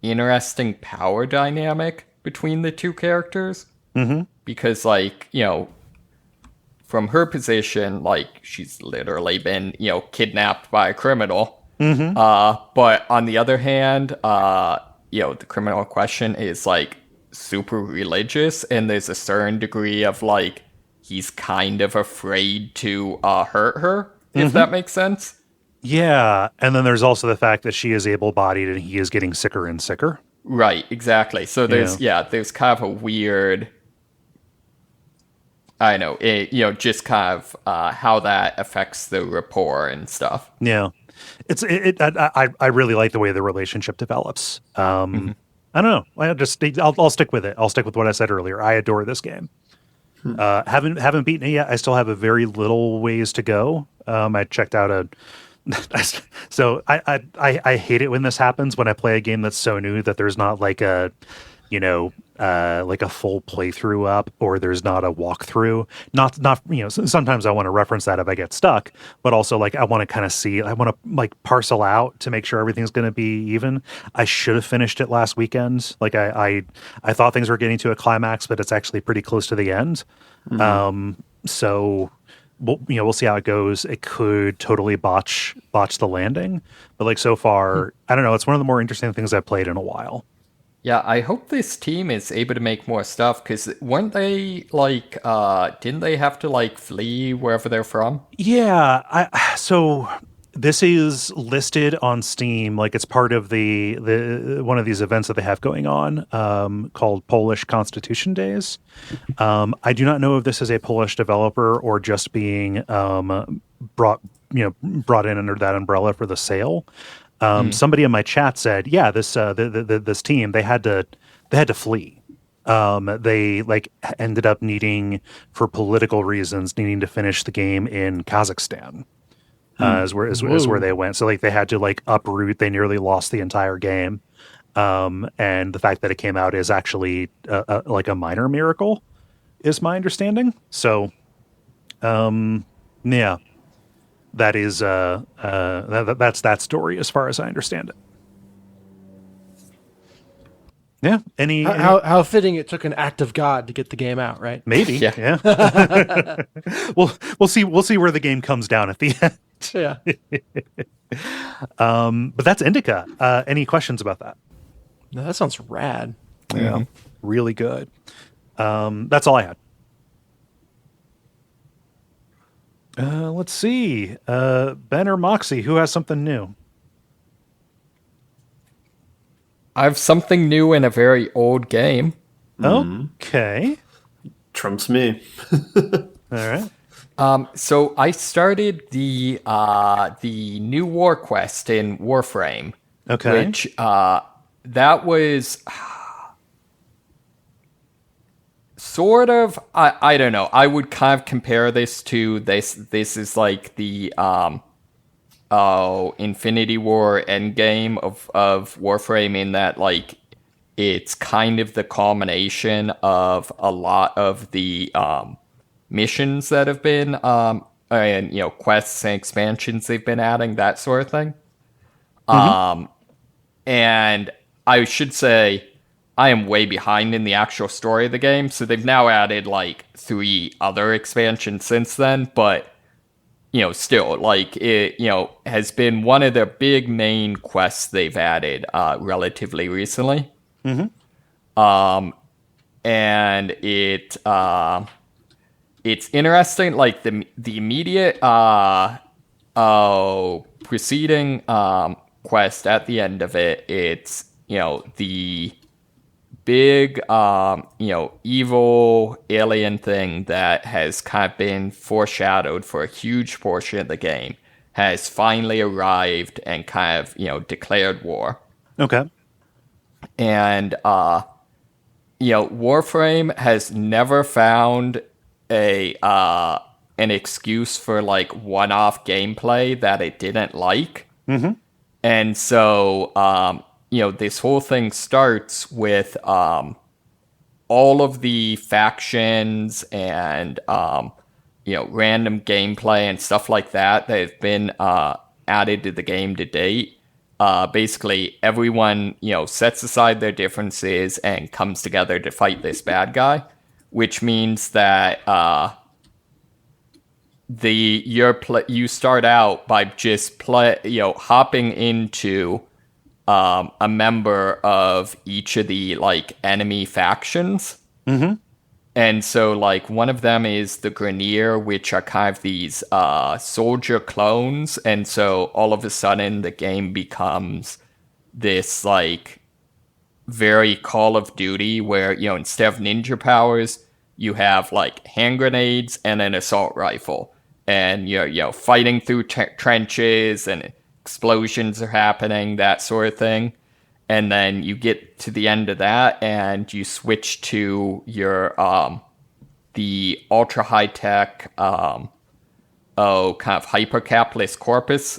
interesting power dynamic between the two characters. Mm-hmm. Because like, from her position, like she's literally been, kidnapped by a criminal. Mm-hmm. But on the other hand, the criminal in question is like super religious, and there's a certain degree of like he's kind of afraid to hurt her, if that makes sense. Yeah, and then there's also the fact that she is able-bodied and he is getting sicker and sicker. Right, exactly. So there's there's kind of a weird. I know, just kind of how that affects the rapport and stuff. Yeah, I really like the way the relationship develops. I don't know. I'll stick with it. I'll stick with what I said earlier. I adore this game. Haven't beaten it yet. I still have a very little ways to go. I checked out so I hate it when this happens, when I play a game that's so new that there's not like a like a full playthrough up, or there's not a walkthrough. Not sometimes I want to reference that if I get stuck, but also like I want to kind of see, I want to like parcel out to make sure everything's going to be even. I should have finished it last weekend. Like I thought things were getting to a climax, but it's actually pretty close to the end. So we'll see how it goes. It could totally botch the landing, but like so far, I don't know. It's one of the more interesting things I've played in a while. Yeah, I hope this team is able to make more stuff, because weren't they, like, didn't they have to, like, flee wherever they're from? Yeah, so this is listed on Steam, like it's part of the one of these events that they have going on, called Polish Constitution Days. I do not know if this is a Polish developer or just being brought in under that umbrella for the sale. Somebody in my chat said, yeah, this team, they had to flee. They like ended up needing, for political reasons, needing to finish the game in Kazakhstan. Is where they went. So like they had to like uproot. They nearly lost the entire game. And the fact that it came out is actually like a minor miracle, is my understanding. So, yeah. That is that's that story as far as I understand it. Yeah. How fitting it took an act of God to get the game out, right? Maybe. Yeah. We'll see where the game comes down at the end. Yeah. But that's INDIKA. Any questions about that? No, that sounds rad. Yeah. Really good. That's all I had. Let's see. Ben or Moxie, who has something new? I have something new in a very old game. Okay. Trumps me. All right. So I started the new War Quest in Warframe. Okay. Which that was sort of, I don't know. I would kind of compare this to this. This is like the Infinity War Endgame of Warframe, in that like it's kind of the culmination of a lot of the missions that have been and quests and expansions they've been adding, that sort of thing. And I should say I am way behind in the actual story of the game, so they've now added like 3 other expansions since then, but still, like, it has been one of their big main quests they've added relatively recently. And it's interesting, like the immediate preceding quest at the end of it. It's the big evil alien thing that has kind of been foreshadowed for a huge portion of the game has finally arrived and kind of declared war. Okay. And Warframe has never found an excuse for like one-off gameplay that it didn't like. And so this whole thing starts with all of the factions and random gameplay and stuff like that have been added to the game to date. Basically everyone sets aside their differences and comes together to fight this bad guy, which means that you start out by just hopping into a member of each of the like enemy factions. And so like one of them is the Grenier, which are kind of these soldier clones, and so all of a sudden the game becomes this like very Call of Duty where instead of ninja powers you have like hand grenades and an assault rifle, and you're fighting through trenches and explosions are happening, that sort of thing. And then you get to the end of that and you switch to your the ultra high tech kind of hyper capitalist corpus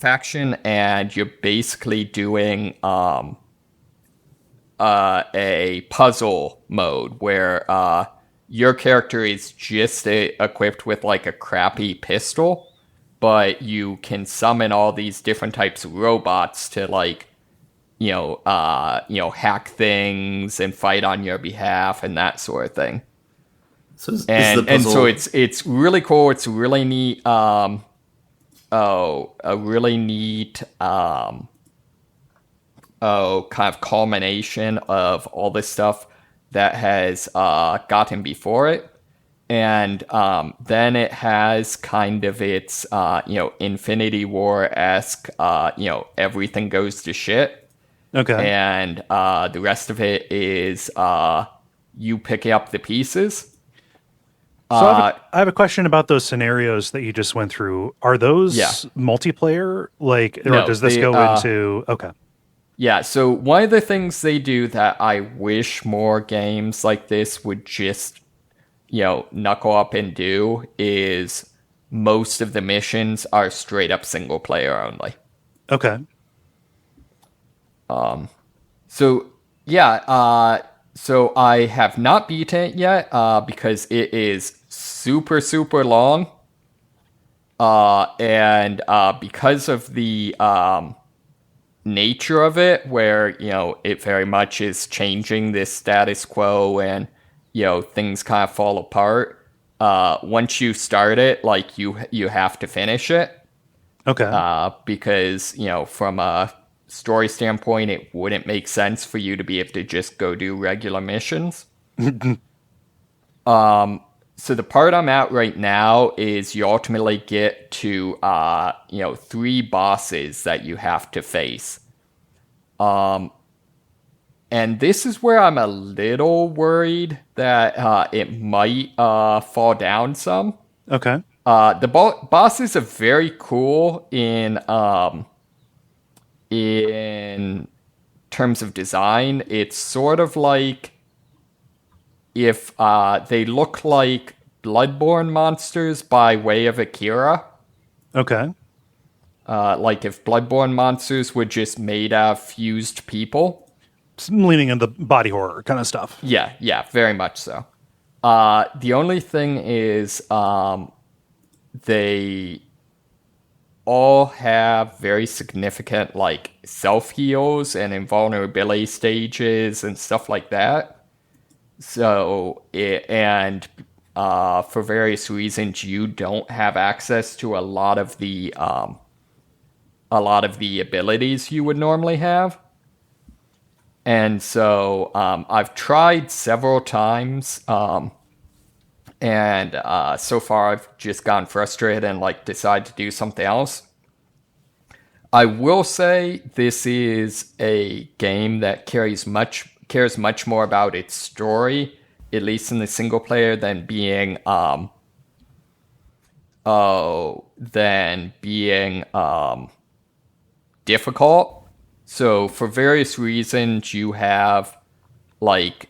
faction, and you're basically doing a puzzle mode where your character is just equipped with like a crappy pistol, but you can summon all these different types of robots to like, hack things and fight on your behalf and that sort of thing. So and so it's really cool. It's really neat. A really neat kind of culmination of all this stuff that has gotten before it. And then it has kind of its, Infinity War-esque, everything goes to shit. Okay. And the rest of it is you picking up the pieces. So I have a question about those scenarios that you just went through. Are those multiplayer? Or No, does this go into... Okay. Yeah, so one of the things they do that I wish more games like this would just, knuckle up and do is most of the missions are straight up single player only. Okay. So I have not beaten it yet because it is super, super long. And because of the nature of it, where, it very much is changing this status quo and, things kind of fall apart. Once you start it, like, you have to finish it. Okay. Because, from a story standpoint, it wouldn't make sense for you to be able to just go do regular missions. So the part I'm at right now is you ultimately get to, 3 bosses that you have to face. And this is where I'm a little worried that it might fall down some. Okay. The bosses are very cool in terms of design. It's sort of like if they look like Bloodborne monsters by way of Akira. Okay. Like if Bloodborne monsters were just made out of fused people. I'm leaning into body horror kind of stuff. Yeah, very much so. The only thing is they all have very significant like self-heals and invulnerability stages and stuff like that. So, for various reasons, you don't have access to a lot of the abilities you would normally have. And so I've tried several times, and so far I've just gotten frustrated and like decided to do something else. I will say this is a game that cares much more about its story, at least in the single player, than being difficult. So for various reasons, you have like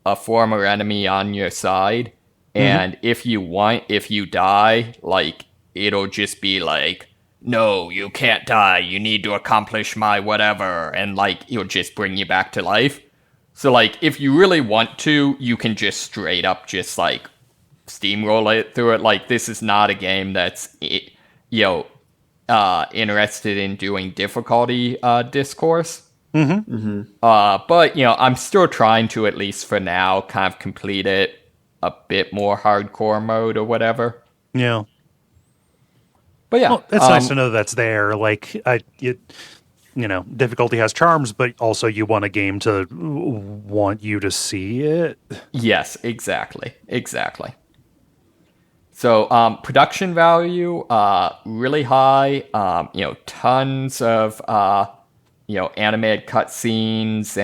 a former enemy on your side, and if you die, like it'll just be like, no, you can't die, you need to accomplish my whatever, and like it'll just bring you back to life. So like if you really want to, you can just straight up just like steamroll it through it. Like this is not a game that's interested in doing difficulty discourse. But I'm still trying to, at least for now, kind of complete it a bit more hardcore mode or whatever. Yeah. But yeah, well, it's nice to know that's there. Like, difficulty has charms, but also you want a game to want you to see it. Yes, exactly. So, production value, really high. Tons of animated cutscenes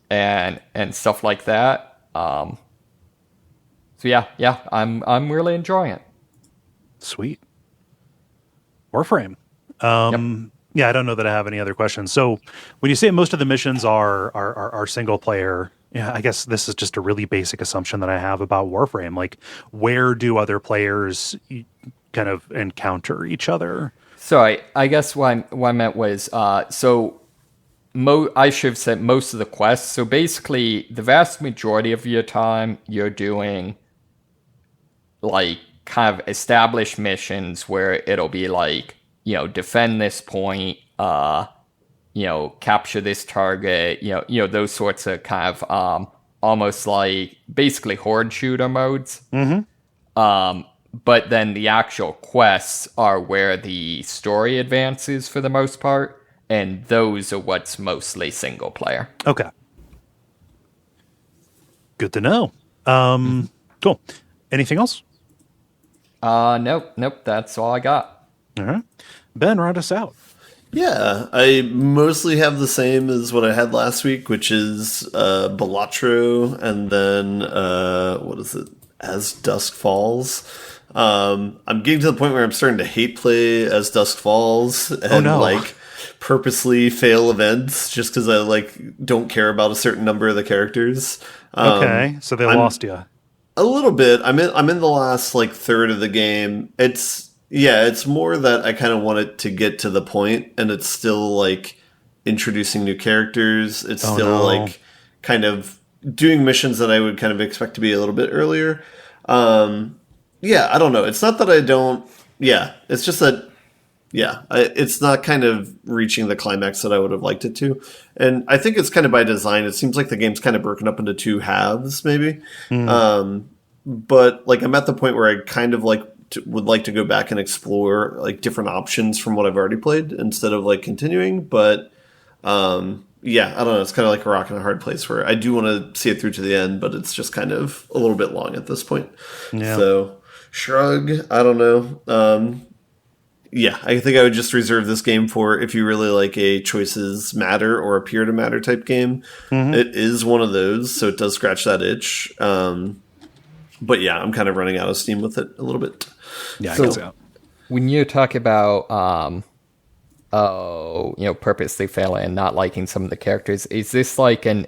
and stuff like that. So yeah, I'm really enjoying it. Sweet. Warframe. Yeah, I don't know that I have any other questions. So when you say most of the missions are single player, yeah, I guess this is just a really basic assumption that I have about Warframe. Like, where do other players kind of encounter each other? So I guess what I meant was, I should have said most of the quests. So basically, the vast majority of your time, you're doing like kind of established missions where it'll be like, defend this point, capture this target, those sorts of kind of almost like basically horde shooter modes. But then the actual quests are where the story advances for the most part. and those are what's mostly single player. Okay. Good to know. Cool. Anything else? Nope, that's all I got. All right. Ben, round us out. Yeah, I mostly have the same as what I had last week, which is Balatro, and then what is it? As Dusk Falls. I'm getting to the point where I'm starting to hate play As Dusk Falls and like purposely fail events just because I like don't care about a certain number of the characters. Okay, so they lost you. A little bit. I'm in the last like third of the game. It's more that I kind of want it to get to the point, and it's still like introducing new characters. It's like kind of doing missions that I would kind of expect to be a little bit earlier. Yeah, I don't know. It's not that I don't. Yeah, it's just that. Yeah, it's not kind of reaching the climax that I would have liked it to, and I think it's kind of by design. It seems like the game's kind of broken up into two halves, maybe. But like I'm at the point where I kind of like would like to go back and explore like different options from what I've already played instead of like continuing. But yeah, I don't know. It's kind of like a rock and a hard place where I do want to see it through to the end, but it's just kind of a little bit long at this point. Yeah. So shrug. I don't know. Yeah, I think I would just reserve this game for if you really like a choices matter or appear to matter type game. It is one of those, so it does scratch that itch. But yeah, I'm kind of running out of steam with it a little bit. Yeah, I guess so. When you talk about, purposely failing and not liking some of the characters, is this like an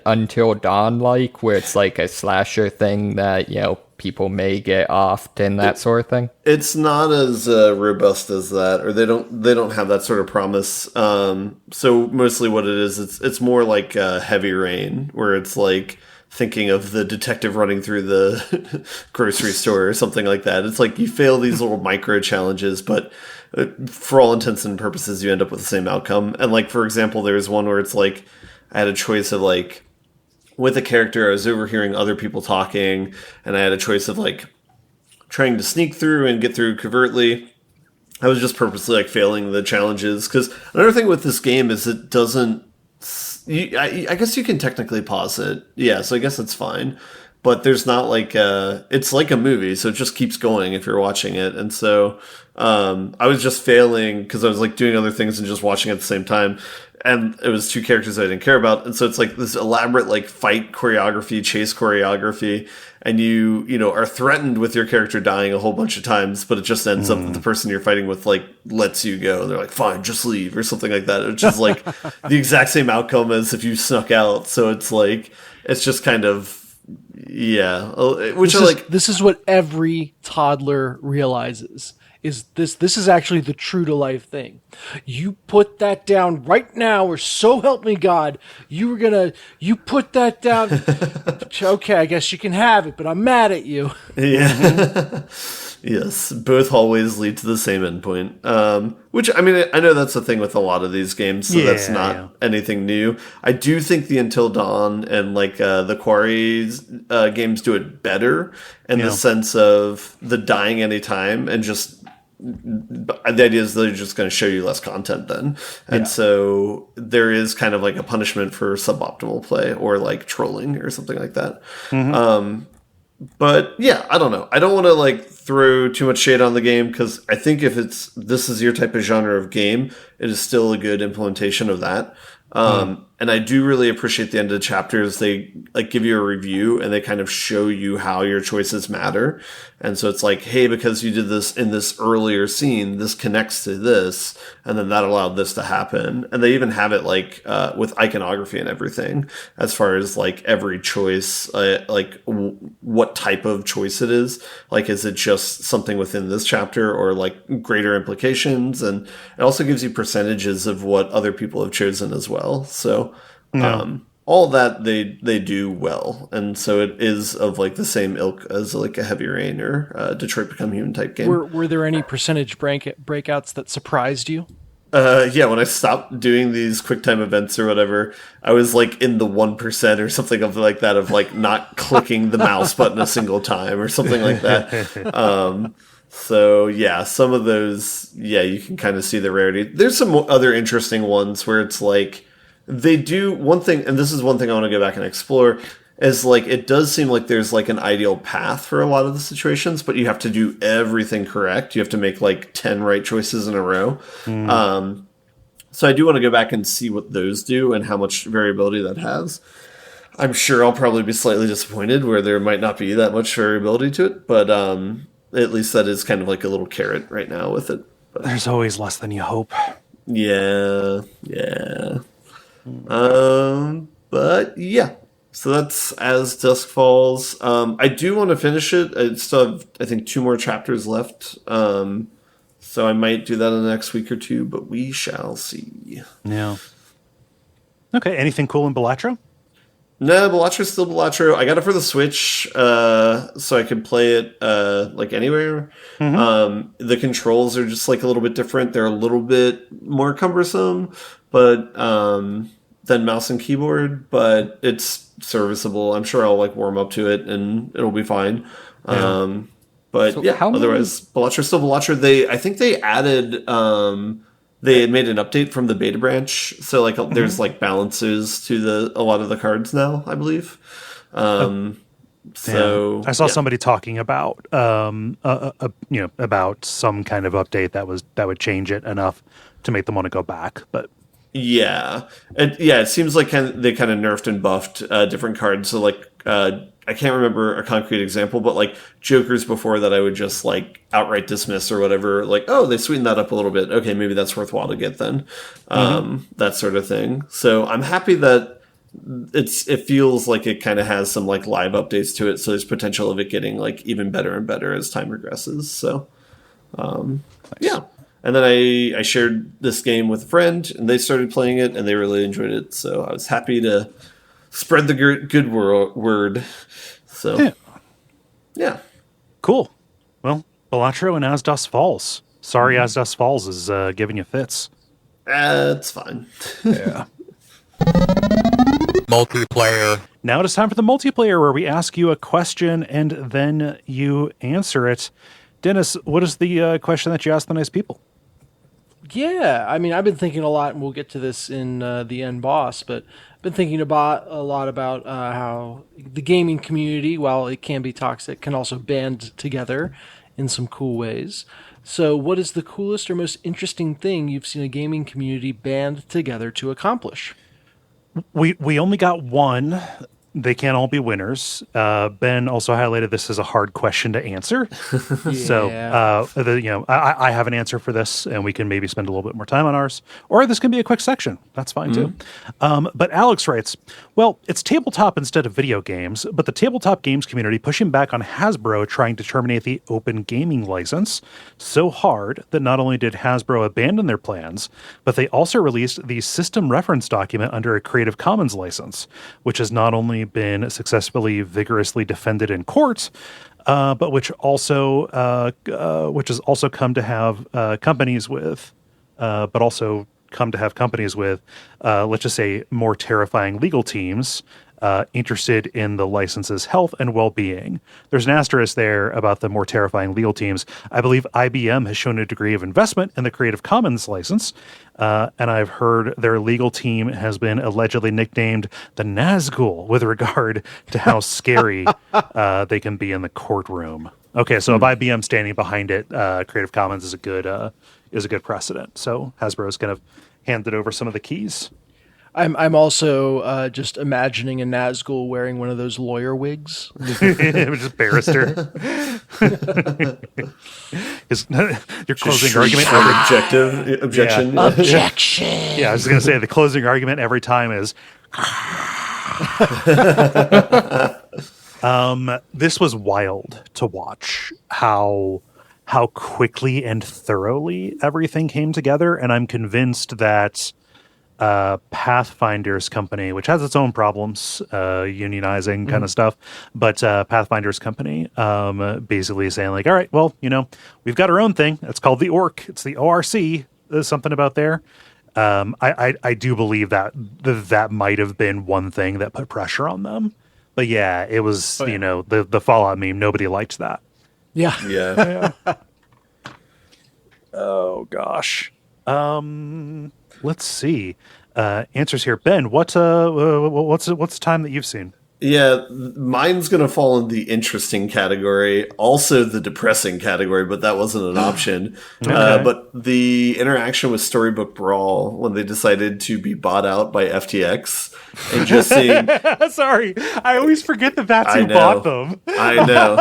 Until Dawn like, where it's like a slasher thing that, people may get off and that sort of thing? It's not as robust as that, or they don't have that sort of promise. So mostly what it is, it's more like Heavy Rain, where it's like thinking of the detective running through the grocery store or something like that. It's like you fail these little micro challenges, but for all intents and purposes, you end up with the same outcome. And like, for example, there's one where it's like I had a choice of like, with a character, I was overhearing other people talking, and I had a choice of like trying to sneak through and get through covertly. I was just purposely like failing the challenges, because another thing with this game is it doesn't. I guess you can technically pause it, yeah. So I guess it's fine, but there's not like it's like a movie, so it just keeps going if you're watching it. And so I was just failing because I was like doing other things and just watching at the same time. And it was two characters I didn't care about. And so it's like this elaborate like fight choreography, chase choreography. And you are threatened with your character dying a whole bunch of times, but it just ends up that the person you're fighting with like lets you go. They're like, fine, just leave or something like that. Which is like the exact same outcome as if you snuck out. So it's like, it's just kind of, yeah. This is what every toddler realizes. This is actually the true to life thing. You put that down right now, or so help me God, you put that down. Okay, I guess you can have it, but I'm mad at you. Yeah. Yes, both hallways lead to the same endpoint. Which, I mean, I know that's the thing with a lot of these games, so that's not anything new. I do think the Until Dawn and like the Quarry's games do it better in the sense of the dying anytime and just the idea is they're just going to show you less content then. And so there is kind of like a punishment for suboptimal play or like trolling or something like that. But yeah, I don't know. I don't want to like throw too much shade on the game, because I think if this is your type of genre of game, it is still a good implementation of that. And I do really appreciate the end of the chapters. They like give you a review and they kind of show you how your choices matter. And so it's like, hey, because you did this in this earlier scene, this connects to this, and then that allowed this to happen. And they even have it like with iconography and everything, as far as like every choice, what type of choice it is. Like, is it just something within this chapter or like greater implications? And it also gives you percentages of what other people have chosen as well. So all that they do well, and so it is of like the same ilk as like a Heavy Rain or Detroit Become Human type game. Were there any percentage breakouts that surprised you? Yeah, when I stopped doing these QuickTime events or whatever, I was like in the 1% or something of like that, of like not clicking the mouse button a single time or something like that. So yeah, some of those, yeah, you can kind of see the rarity. There's some other interesting ones where it's like they do one thing, and this is one thing I want to go back and explore. Is like it does seem like there's like an ideal path for a lot of the situations, but you have to do everything correct. You have to make like 10 right choices in a row. So I do want to go back and see what those do and how much variability that has. I'm sure I'll probably be slightly disappointed where there might not be that much variability to it, but at least that is kind of like a little carrot right now with it. But, There's always less than you hope. yeah. But yeah. So that's As Dusk Falls. I do want to finish it. I still have, I think, 2 more chapters left. So I might do that in the next week or 2, but we shall see. Yeah. Okay, anything cool in Balatro? No, Balatro's still Balatro. I got it for the Switch, so I can play it like anywhere. The controls are just like a little bit different. They're a little bit more cumbersome, but than mouse and keyboard. But it's serviceable. I'm sure I'll like warm up to it and it'll be fine. Yeah. But So yeah, how many- otherwise Balatro's still Balatro. I think they added. They had made an update from the beta branch, so like there's like balances to a lot of the cards now, I believe. So I saw yeah. somebody talking about about some kind of update that would change it enough to make them want to go back. But it seems like they kind of nerfed and buffed different cards. So like I can't remember a concrete example, but like Jokers before that I would just like outright dismiss or whatever. Like, oh, they sweetened that up a little bit. Okay, maybe that's worthwhile to get then. That sort of thing. So I'm happy that it feels like it kind of has some like live updates to it. So there's potential of it getting like even better and better as time progresses. So yeah. And then I shared this game with a friend, and they started playing it, and they really enjoyed it. So I was happy to spread the good word. So, yeah. cool. Well, Balatro and As Dusk Falls. Sorry, As Dusk Falls is giving you fits. It's fine. Yeah. Multiplayer. Now it is time for the multiplayer, where we ask you a question and then you answer it. Dennis, what is the question that you asked the nice people? Yeah, I mean, I've been thinking a lot, and we'll get to this in the end boss, but I've been thinking a lot about how the gaming community, while it can be toxic, can also band together in some cool ways. So what is the coolest or most interesting thing you've seen a gaming community band together to accomplish? We only got one. They can't all be winners. Ben also highlighted this as a hard question to answer. So, I have an answer for this, and we can maybe spend a little bit more time on ours. Or this can be a quick section. That's fine, too. But Alex writes, well, it's tabletop instead of video games, but the tabletop games community pushing back on Hasbro trying to terminate the open gaming license so hard that not only did Hasbro abandon their plans, but they also released the system reference document under a Creative Commons license, which has not only been successfully vigorously defended in court, but which has also come to have companies with, let's just say, more terrifying legal teams interested in the license's health and well-being. There's an asterisk there about the more terrifying legal teams. I believe IBM has shown a degree of investment in the Creative Commons license, and I've heard their legal team has been allegedly nicknamed the Nazgul with regard to how scary they can be in the courtroom. Okay, so if IBM standing behind it, Creative Commons is a good precedent. So Hasbro's kind of handed over some of the keys. I'm also just imagining a Nazgul wearing one of those lawyer wigs. Just barrister. Your closing argument. Objection. Yeah. Objection. Yeah, I was going to say the closing argument every time is. This was wild to watch how quickly and thoroughly everything came together, and I'm convinced that Pathfinder's company, which has its own problems, unionizing kind of stuff, but Pathfinder's company basically saying like, all right, well, we've got our own thing. It's called the ORC. It's the ORC. There's something about there. I do believe that might have been one thing that put pressure on them. But yeah, it was, the Fallout meme. Nobody liked that. Yeah. Yeah. Oh gosh. Let's see. Answers here. Ben, what's the time that you've seen? Yeah, mine's going to fall in the interesting category, also the depressing category, but that wasn't an option. Okay. But the interaction with Storybook Brawl when they decided to be bought out by FTX and just seeing. Sorry, I always forget that that's I who know. bought them. I know.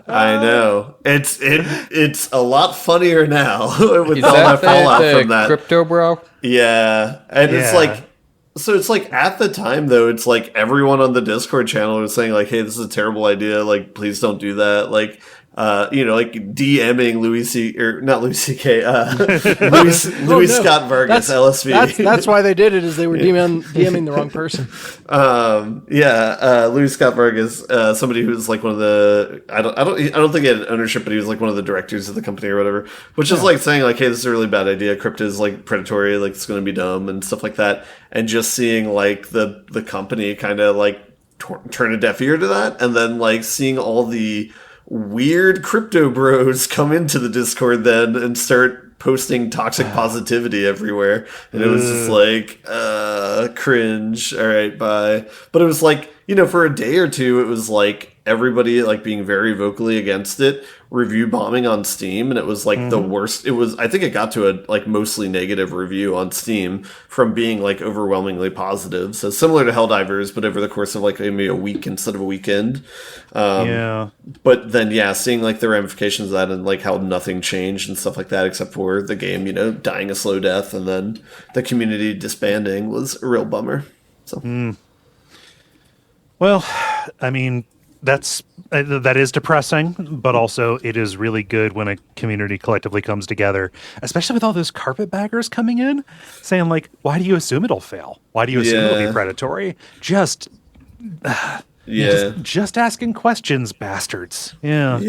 I know. It's a lot funnier now with Is all that that fallout the from that. crypto bro? Yeah, and it's Yeah. like, so it's like at the time though, it's like everyone on the Discord channel was saying like, "Hey, this is a terrible idea. Like, please don't do that." Like, like DMing Louis no. Scott Vargas, LSV. That's why they did it. Is they were DMing the wrong person. Louis Scott Vargas, somebody who's like one of the I don't think he had ownership, but he was like one of the directors of the company or whatever, which is like saying like, hey, this is a really bad idea. Crypto is like predatory, like it's going to be dumb and stuff like that. And just seeing like the company kind of like turn a deaf ear to that, and then like seeing all the weird crypto bros come into the Discord then and start posting toxic positivity everywhere, and it was just like cringe. All right, bye. But it was like, for a day or two it was like everybody like being very vocally against it, review bombing on Steam, and it was like the worst. It was, I think it got to a like mostly negative review on Steam from being like overwhelmingly positive. So similar to Helldivers, but over the course of like maybe a week instead of a weekend. Yeah. But then, seeing like the ramifications of that and like how nothing changed and stuff like that, except for the game, dying a slow death and then the community disbanding, was a real bummer. So, Well, I mean, that is depressing, but also it is really good when a community collectively comes together, especially with all those carpetbaggers coming in saying like, why do you assume it'll fail? Why do you assume it'll be predatory? Just asking questions, bastards. Yeah.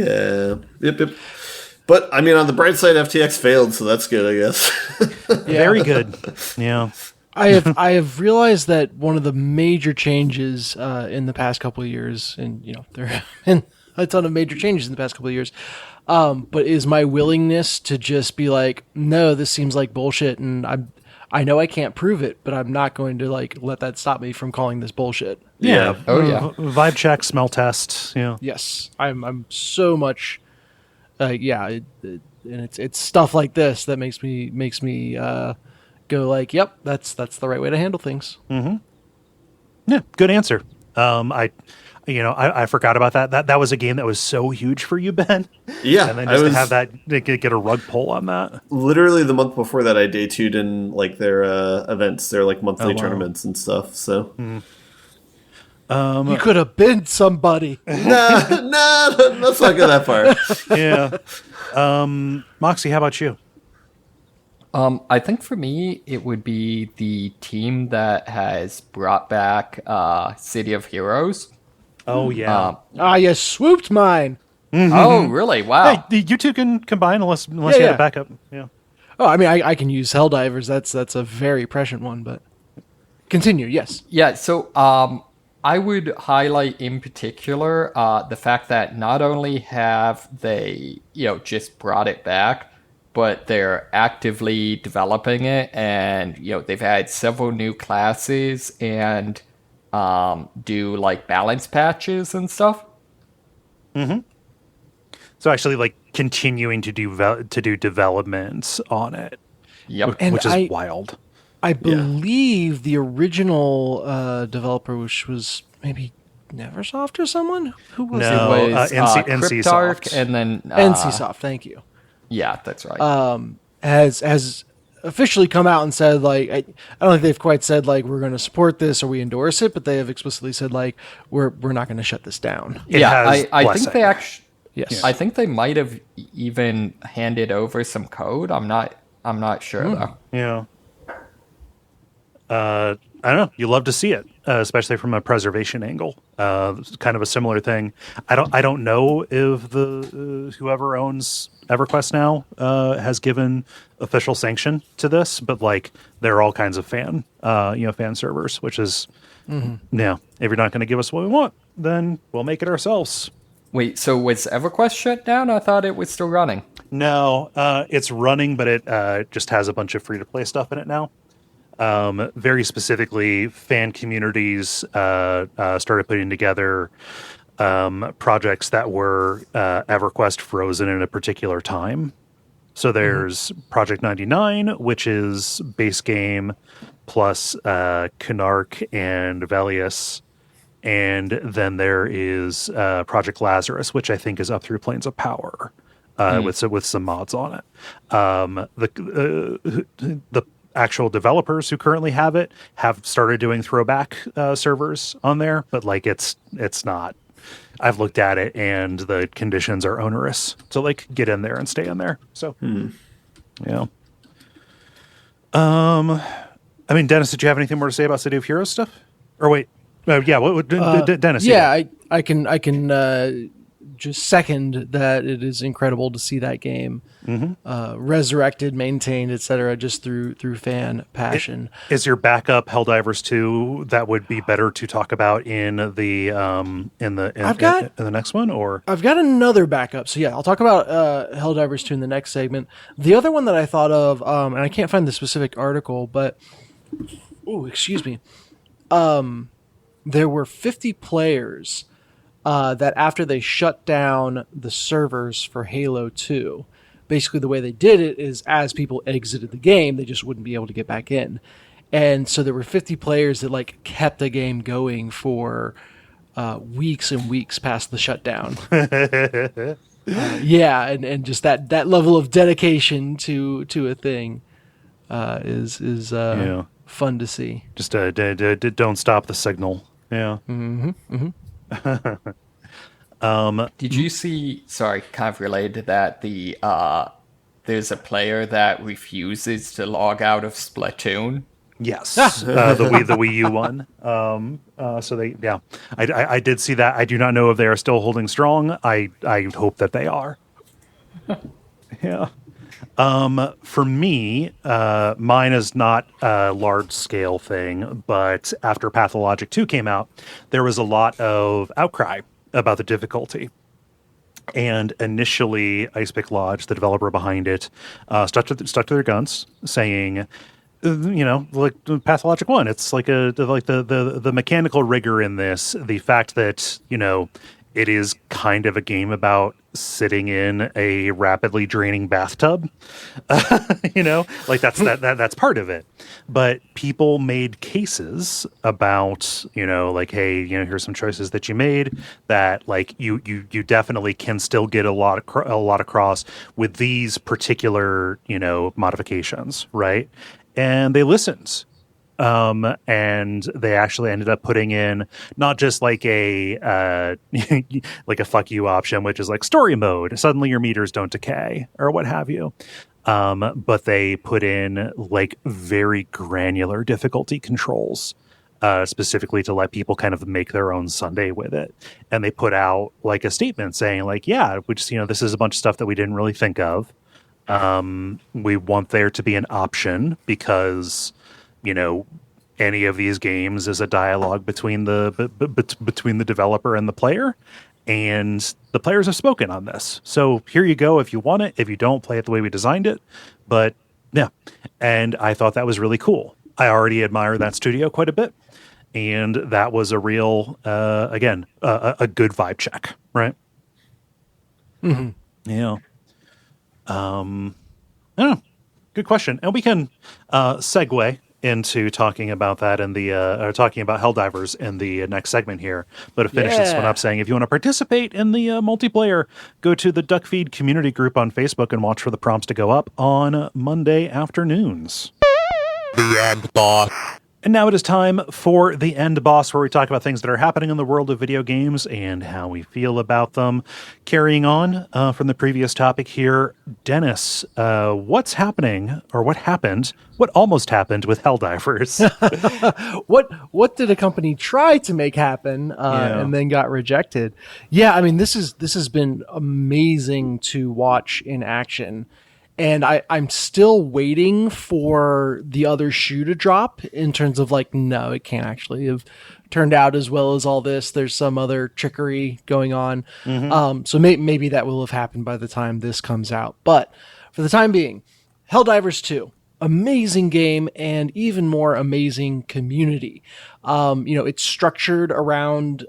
Yep. But I mean, on the bright side, FTX failed, so that's good, I guess. Very good. Yeah. I have realized that one of the major changes in the past couple of years, and there have been a ton of major changes in the past couple of years, but is my willingness to just be like, no, this seems like bullshit, and I know I can't prove it, but I'm not going to like let that stop me from calling this bullshit. Yeah. Oh yeah. Vibe check, smell test. Yeah. Yes, I'm so much, and it's stuff like this that makes me go like, yep, that's the right way to handle things. Yeah, good answer. I forgot about that. That was a game that was so huge for you, Ben. Yeah, and then just to have that get a rug pull on that. Literally the month before that, I day two'd in like their events, their like monthly tournaments and stuff. So You could have been somebody. nah, let's not go that far. Yeah. Moxie, how about you? I think for me, it would be the team that has brought back City of Heroes. Oh, yeah. You swooped mine. Oh, really? Wow. Hey, you two can combine unless you Yeah. have a backup. Yeah. Oh, I mean, I can use Helldivers. That's a very prescient one, but continue. Yes. Yeah, so I would highlight in particular the fact that not only have they, just brought it back, but they're actively developing it, and they've had several new classes and do like balance patches and stuff. So actually, like continuing to do developments on it, Yep. And which is wild. I believe the original developer, which was maybe Neversoft or someone, who was it? No, It was NC Cryptark Soft. and then NCSoft. Thank you. Yeah, that's right. Has officially come out and said like, I don't think they've quite said like we're going to support this or we endorse it, but they have explicitly said like we're not going to shut this down. It yeah, has I think blessing. they actually. Yes. I think they might have even handed over some code. I'm not sure though. Yeah. I don't know. You love to see it, especially from a preservation angle. It's kind of a similar thing. I don't know if the whoever owns EverQuest now has given official sanction to this, but like there are all kinds of fan servers, which is if you're not going to give us what we want, then we'll make it ourselves. Wait, so was EverQuest shut down? I thought it was still running. No, it's running, but it just has a bunch of free-to-play stuff in it now. Very specifically, fan communities started putting together projects that were EverQuest frozen in a particular time. So there's Project 99, which is base game plus Canark and Velius. And then there is Project Lazarus, which I think is up through Planes of Power with some mods on it. The actual developers who currently have it have started doing throwback servers on there, but like it's not. I've looked at it and the conditions are onerous to like get in there and stay in there. So, yeah. I mean, Dennis, did you have anything more to say about City of Heroes stuff? Or wait, Dennis. Yeah, I can just second that it is incredible to see that game resurrected, maintained, etc. Just through fan passion. Is your backup Helldivers 2 that would be better to talk about in the in the next one, or I've got another backup. So yeah, I'll talk about Helldivers 2 in the next segment. The other one that I thought of, and I can't find the specific article, but excuse me. There were 50 players that after they shut down the servers for Halo 2, basically the way they did it is as people exited the game, they just wouldn't be able to get back in. And so there were 50 players that like kept the game going for weeks and weeks past the shutdown. And just that level of dedication to a thing is fun to see. Just don't stop the signal. Yeah. Did you see? Sorry, kind of related to that. There's a player that refuses to log out of Splatoon. Yes, the Wii U one. So they, I did see that. I do not know if they are still holding strong. I hope that they are. Yeah. For me, mine is not a large scale thing, but after Pathologic 2 came out, there was a lot of outcry about the difficulty. And initially, Icepick Lodge, the developer behind it, stuck to their guns, saying, like Pathologic 1, it's like the mechanical rigor in this, the fact that, it is kind of a game about sitting in a rapidly draining bathtub, that's part of it. But people made cases about, hey, here's some choices that you made that like you definitely can still get a lot across with these particular, modifications. Right. And they listened. And they actually ended up putting in not just like a like a fuck you option, which is like story mode. Suddenly your meters don't decay or what have you. But they put in like very granular difficulty controls, specifically to let people kind of make their own Sunday with it. And they put out like a statement saying like, yeah, we just, this is a bunch of stuff that we didn't really think of. We want there to be an option because any of these games is a dialogue between the developer and the player, and the players have spoken on this. So here you go. If you want it, if you don't, play it the way we designed it. But yeah, and I thought that was really cool. I already admire that studio quite a bit, and that was a real, again, a good vibe check, right? Mm-hmm. Yeah. I don't know. Good question, and we can segue into talking about that in the talking about Helldivers in the next segment here. But to finish this one up, saying if you want to participate in the multiplayer, go to the Duckfeed community group on Facebook and watch for the prompts to go up on Monday afternoons. The end boss. And now it is time for the end boss, where we talk about things that are happening in the world of video games and how we feel about them. Carrying on from the previous topic here, Dennis, what's happening, or what happened, what almost happened with Helldivers? What did a company try to make happen and then got rejected? Yeah, I mean, this has been amazing to watch in action. And I'm still waiting for the other shoe to drop in terms of like, no, it can't actually have turned out as well as all this. There's some other trickery going on. So maybe that will have happened by the time this comes out. But for the time being, Helldivers 2, amazing game and even more amazing community. It's structured around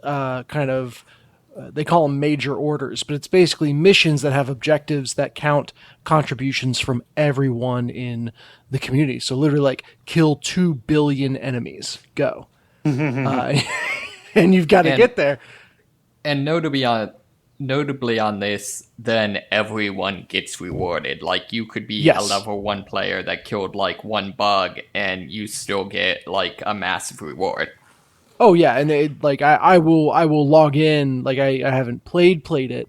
they call them major orders, but it's basically missions that have objectives that count contributions from everyone in the community. So literally like kill 2 billion enemies, go. And you've got to get there. And notably on this, then everyone gets rewarded. Like you could be a level 1 player that killed like 1 bug and you still get like a massive reward. Oh yeah, and I will log in. Like I haven't played it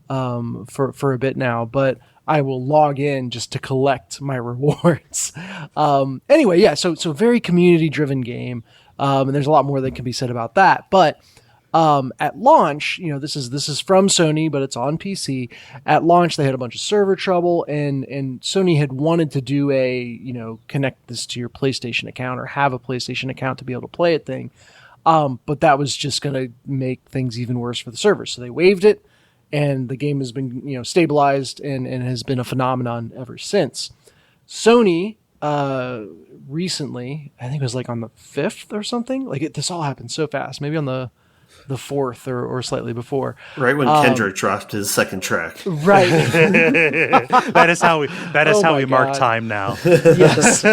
for a bit now, but I will log in just to collect my rewards. Anyway, yeah, so very community driven game, and there's a lot more that can be said about that. But at launch, this is from Sony, but it's on PC. At launch, they had a bunch of server trouble, and Sony had wanted to do a connect this to your PlayStation account or have a PlayStation account to be able to play it thing. But that was just going to make things even worse for the servers. So they waived it, and the game has been stabilized and has been a phenomenon ever since. Sony recently, I think it was like on the 5th or something. Like this all happened so fast. Maybe on the 4th or slightly before. Right when Kendrick dropped his second track. Right. That is how we mark time now. Yes.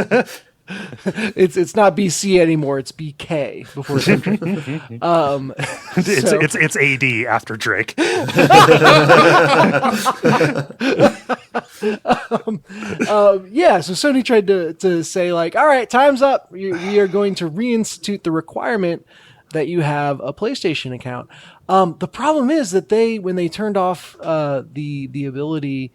It's not BC anymore. It's BK before Kendrick. It's AD after Drake. So Sony tried to say like, all right, time's up. We are going to reinstitute the requirement that you have a PlayStation account. The problem is that when they turned off the ability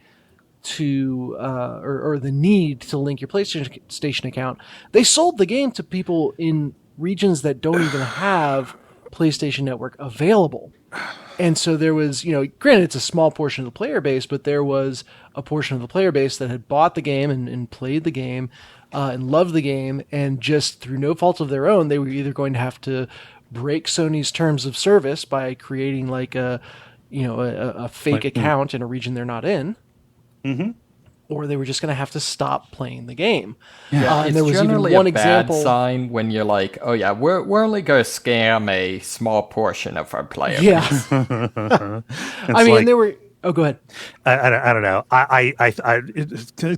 to or the need to link your PlayStation account, they sold the game to people in regions that don't even have PlayStation Network available. And so there was, granted it's a small portion of the player base, but there was a portion of the player base that had bought the game and played the game and loved the game, and just through no fault of their own, they were either going to have to break Sony's terms of service by creating like a fake account in a region they're not in. Mm-hmm. Or they were just going to have to stop playing the game. Yeah, and it's there was generally even one a bad example sign when you're like, oh yeah, we're only going to scam a small portion of our players. Yeah. I mean, there were. Oh, go ahead. I don't know. I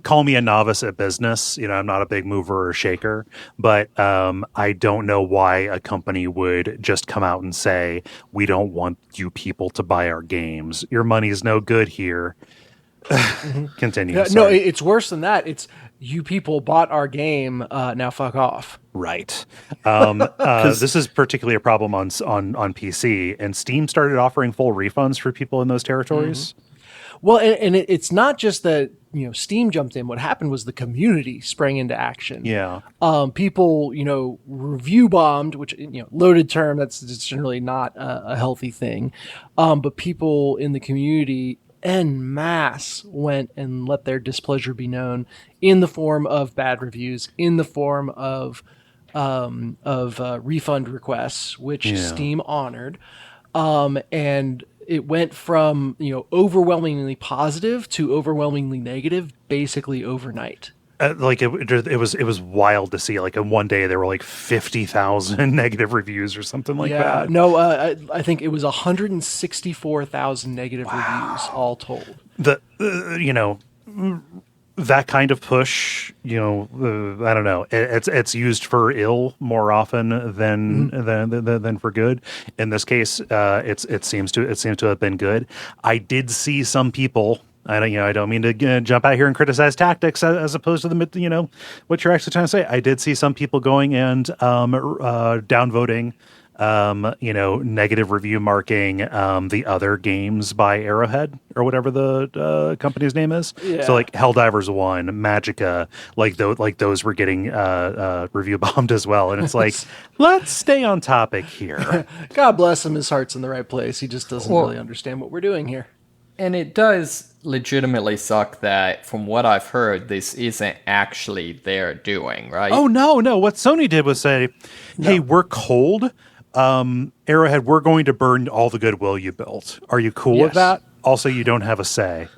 call me a novice at business. I'm not a big mover or shaker, but I don't know why a company would just come out and say, we don't want you people to buy our games. Your money's no good here. Continue. No, it's worse than that. It's you people bought our game. Now fuck off. Right. This is particularly a problem on PC, and Steam started offering full refunds for people in those territories. Mm-hmm. Well, and it's not just that Steam jumped in. What happened was the community sprang into action. Yeah. People review bombed, which loaded term. That's generally not a healthy thing. But people in the community en masse went and let their displeasure be known in the form of bad reviews, in the form of refund requests, which Steam honored, and it went from overwhelmingly positive to overwhelmingly negative basically overnight. It was wild to see. Like in one day there were like 50,000 negative reviews or something like that. No, I think it was 164,000 negative reviews all told. That kind of push, I don't know. It's used for ill more often than for good. In this case, it seems to have been good. I did see some people. I don't mean to jump out here and criticize tactics as opposed to what you're actually trying to say. I did see some people going and downvoting, negative review marking the other games by Arrowhead or whatever the company's name is. Yeah. So like Helldivers 1, Magicka, those were getting review bombed as well. And it's like, let's stay on topic here. God bless him. His heart's in the right place. He just doesn't really understand what we're doing here. And it does, legitimately suck that, from what I've heard, this isn't actually their doing, right? Oh, no. What Sony did was say, hey, we're cold. Arrowhead, we're going to burn all the goodwill you built. Are you cool with Yes. that? Also, you don't have a say.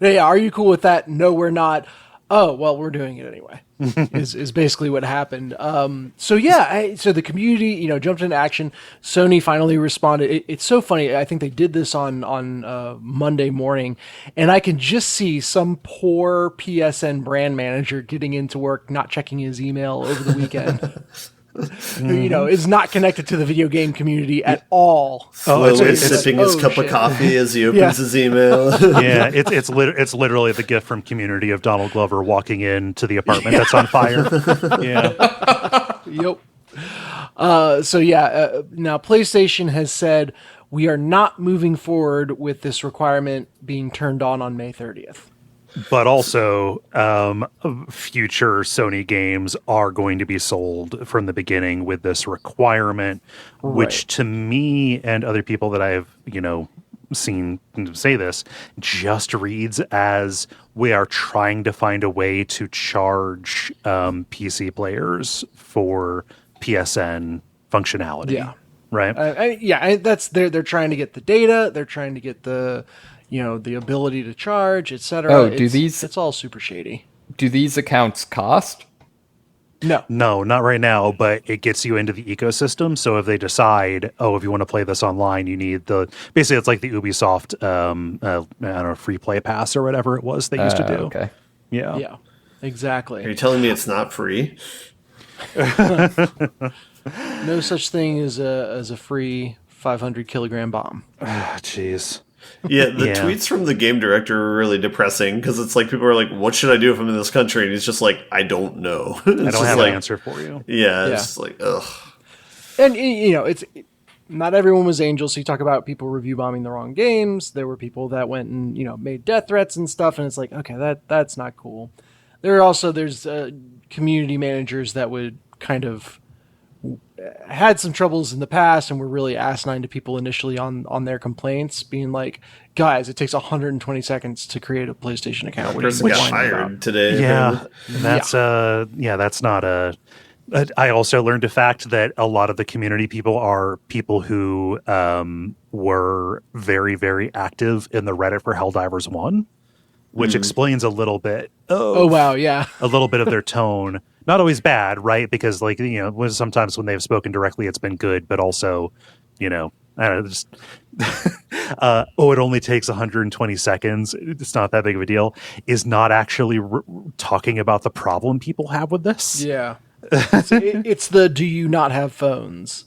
Yeah, are you cool with that? No, we're not. Oh, well, we're doing it anyway. is basically what happened. So the community, jumped into action. Sony finally responded. It's so funny. I think they did this on Monday morning, and I can just see some poor PSN brand manager getting into work, not checking his email over the weekend. Who, is not connected to the video game community at all. Slowly sipping his cup of coffee as he opens his email. Yeah, it's literally the gift from Community of Donald Glover walking into the apartment that's on fire. Yeah. Yep. Now PlayStation has said we are not moving forward with this requirement being turned on May 30th. But also, future Sony games are going to be sold from the beginning with this requirement, which to me and other people that I've, seen say this, just reads as we are trying to find a way to charge PC players for PSN functionality. Yeah. Right? That's they're trying to get the data. They're trying to get the the ability to charge, etc. Oh, it's all super shady. Do these accounts cost? No, not right now, but it gets you into the ecosystem. So if they decide, if you want to play this online, you need basically it's like the Ubisoft, I don't know, free play pass or whatever it was they used to do. Okay. Yeah, exactly. Are you telling me it's not free? No such thing as a free 500 kilogram bomb. Jeez. Yeah, the tweets from the game director are really depressing because it's like people are like, "What should I do if I'm in this country?" And he's just like, "I don't know." I don't have an answer for you. Yeah, it's just like, ugh. And it's not everyone was angels. So you talk about people review bombing the wrong games. There were people that went and made death threats and stuff, and it's like, okay, that's not cool. There's community managers that would kind of had some troubles in the past and were really asinine to people initially on their complaints, being like, guys, it takes 120 seconds to create a PlayStation account. That person got fired today. Yeah, that's not a... I also learned a fact that a lot of the community people are people who were very, very active in the Reddit for Helldivers 1, which explains a little bit. Oh, wow, yeah. A little bit of their tone. Not always bad, right? Because, sometimes when they've spoken directly, it's been good, but also, I don't know, just, it only takes 120 seconds. It's not that big of a deal. Is not actually talking about the problem people have with this. Yeah. It's the do you not have phones?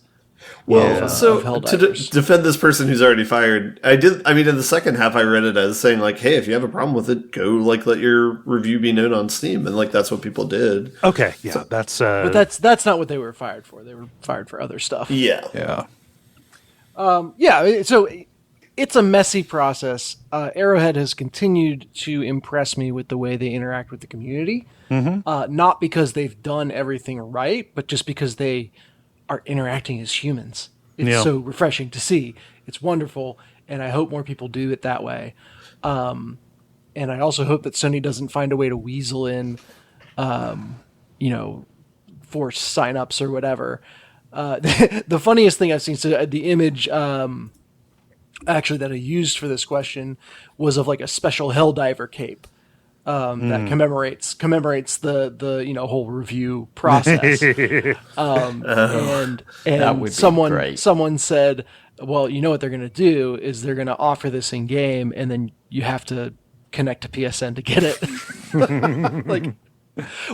Well, so to defend this person who's already fired, in the second half, I read it as saying, like, hey, if you have a problem with it, go, let your review be known on Steam. And, that's what people did. Okay, yeah, so, that's... But that's not what they were fired for. They were fired for other stuff. Yeah. So it's a messy process. Arrowhead has continued to impress me with the way they interact with the community. Mm-hmm. Not because they've done everything right, but just because they are interacting as humans. It's so refreshing to see. It's wonderful, and I hope more people do it that way. And I also hope that Sony doesn't find a way to weasel in, force signups or whatever. The funniest thing I've seen, so the image actually that I used for this question was of a special Helldiver cape. That commemorates the whole review process. And that would be great. Someone said, well, what they're going to do is they're going to offer this in game, and then you have to connect to PSN to get it.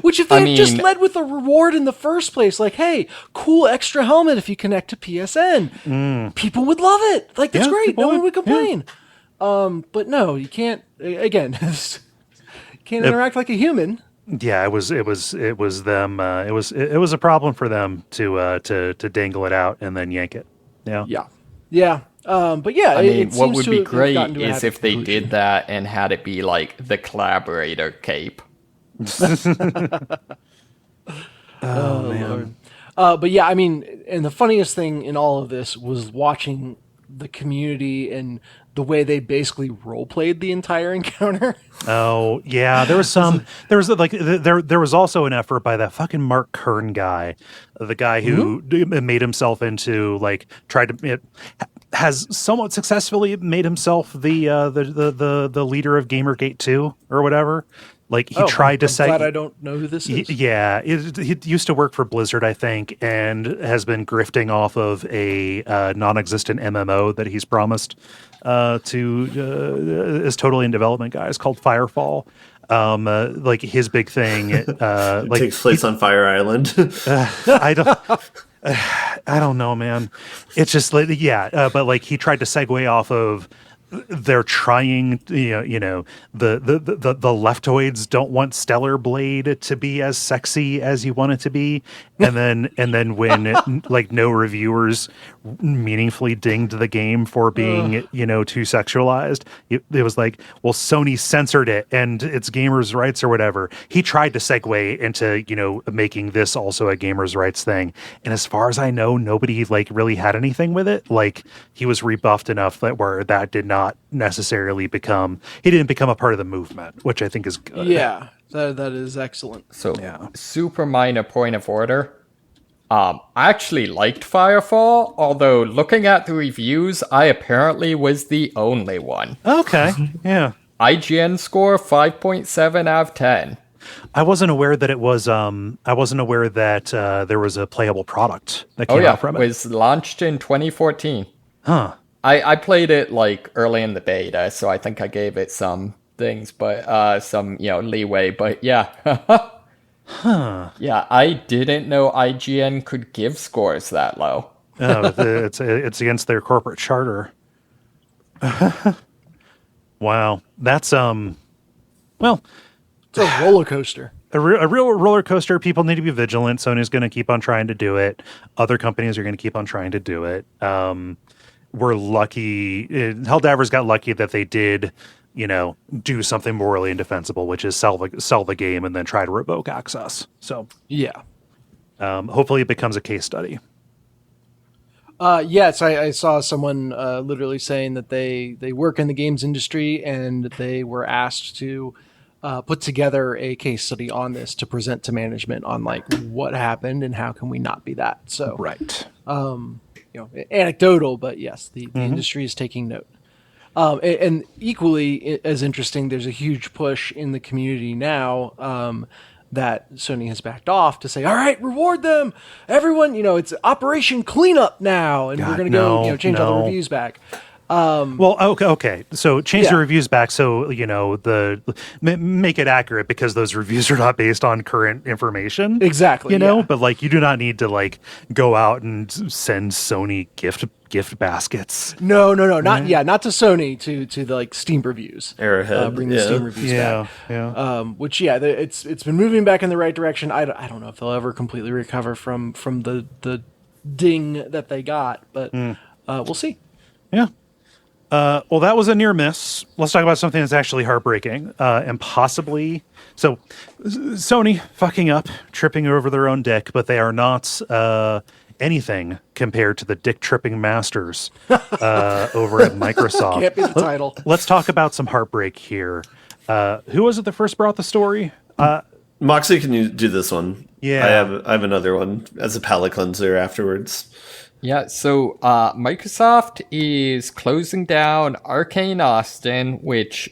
Which if they had just led with a reward in the first place, hey, cool extra helmet if you connect to PSN, people would love it. That's great. No one would complain. Yeah. But no, you can't. Again. Can't interact like a human. Yeah, it was them. It was a problem for them to dangle it out and then yank it. Yeah. But yeah, what would be great is if they did that and had it be the collaborator cape. Oh man. But yeah, and the funniest thing in all of this was watching the community and the way they basically role played the entire encounter. Oh yeah, there was some. There was like there was also an effort by that fucking Mark Kern guy, the guy who made himself into like has somewhat successfully made himself the leader of Gamergate 2 or whatever. Like he tried to say, glad I don't know who this is. Yeah, he used to work for Blizzard, I think, and has been grifting off of a non-existent MMO that he's promised is totally in development, guys, called Firefall. Like his big thing, like takes place on Fire Island. I don't know, man. It's just like but like he tried to segue off of. They're trying, the leftoids don't want Stellar Blade to be as sexy as you want it to be, and then when like no reviewers meaningfully dinged the game for being too sexualized, it was like, well, Sony censored it and it's gamers' rights or whatever. He tried to segue into making this also a gamers' rights thing, and as far as I know, nobody like really had anything with it. Like he was rebuffed enough that did not necessarily he didn't become a part of the movement, which I think is good. Yeah, that is excellent. So, super minor point of order. I actually liked Firefall, although looking at the reviews, I apparently was the only one. Okay, yeah. IGN score 5.7 out of 10. I wasn't aware that it was. I wasn't aware that there was a playable product that came out from it. It was launched in 2014. Huh. I played it like early in the beta, so I think I gave it some things, but some leeway. But yeah, yeah, I didn't know IGN could give scores that low. Oh, it's against their corporate charter. Wow, that's well, it's a roller coaster. A real roller coaster. People need to be vigilant. Sony's going to keep on trying to do it. Other companies are going to keep on trying to do it. We're lucky. Helldivers got lucky that they did, do something morally indefensible, which is sell the game and then try to revoke access. So yeah, hopefully it becomes a case study. Yes, I saw someone literally saying that they work in the games industry and they were asked to put together a case study on this to present to management on like what happened and how can we not be that. So right. Anecdotal, but yes, the industry is taking note. And equally as interesting, there's a huge push in the community now that Sony has backed off to say, all right, reward them. Everyone, it's Operation Cleanup now. And we're going to go change all the reviews back. Well, okay. So change the reviews back. So, make it accurate because those reviews are not based on current information. Exactly. But like, you do not need to like go out and send Sony gift baskets. No, not to Sony, to the like Steam reviews. Arrowhead. Bring the Steam reviews back. Yeah. Which it's been moving back in the right direction. I don't know if they'll ever completely recover from the ding that they got, but we'll see. Yeah. Well, that was a near miss. Let's talk about something that's actually heartbreaking and possibly... So, Sony fucking up, tripping over their own dick, but they are not anything compared to the dick-tripping masters over at Microsoft. Can't be the title. Let's talk about some heartbreak here. Who was it that first brought the story? Moxie, can you do this one? Yeah. I have another one as a palate cleanser afterwards. Yeah, so Microsoft is closing down Arkane Austin, which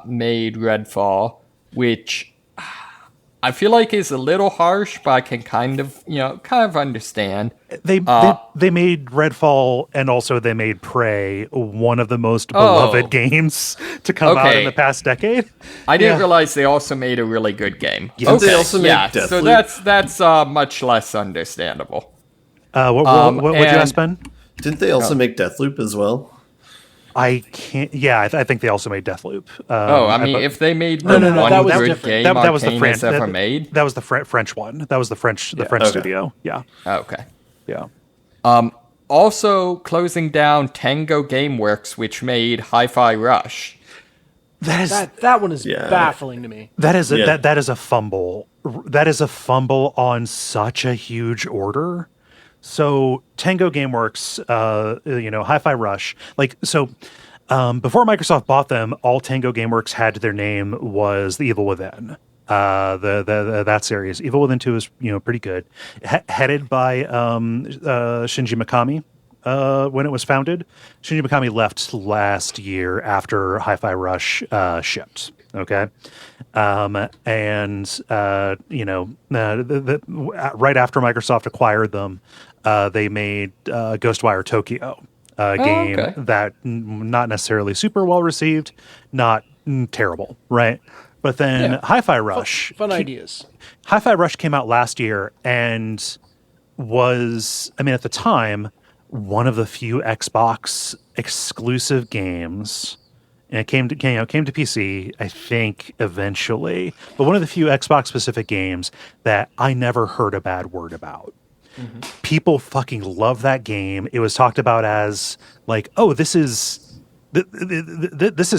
made Redfall, which I feel like is a little harsh, but I can kind of understand. They made Redfall and also they made Prey, one of the most beloved games to come out in the past decade. I didn't realize they also made a really good game. Yeah. They also made Deathloop. So that's much less understandable. What would you ask, Ben? Didn't they also make Deathloop as well? I can't. Yeah, I think they also made Deathloop. If they made that was good different. game That was the Arkane French has ever made. That was the French one. That was the French studio. Yeah. Okay. Yeah. Also closing down Tango Gameworks, which made Hi-Fi Rush. That one is baffling to me. That is a fumble. That is a fumble on such a huge order. So Tango Gameworks, Hi-Fi Rush, before Microsoft bought them, all Tango Gameworks had to their name was The Evil Within. That series, Evil Within 2 is pretty good. Headed by Shinji Mikami. When it was founded, Shinji Mikami left last year after Hi-Fi Rush shipped. Okay, right after Microsoft acquired them, they made Ghostwire Tokyo, a game that not necessarily super well received, not terrible, right? But then Hi-Fi Rush, fun ideas. Hi-Fi Rush came out last year and was, at the time, one of the few Xbox exclusive games. And it came to PC, I think, eventually. But one of the few Xbox-specific games that I never heard a bad word about. Mm-hmm. People fucking love that game. It was talked about as like, oh, this is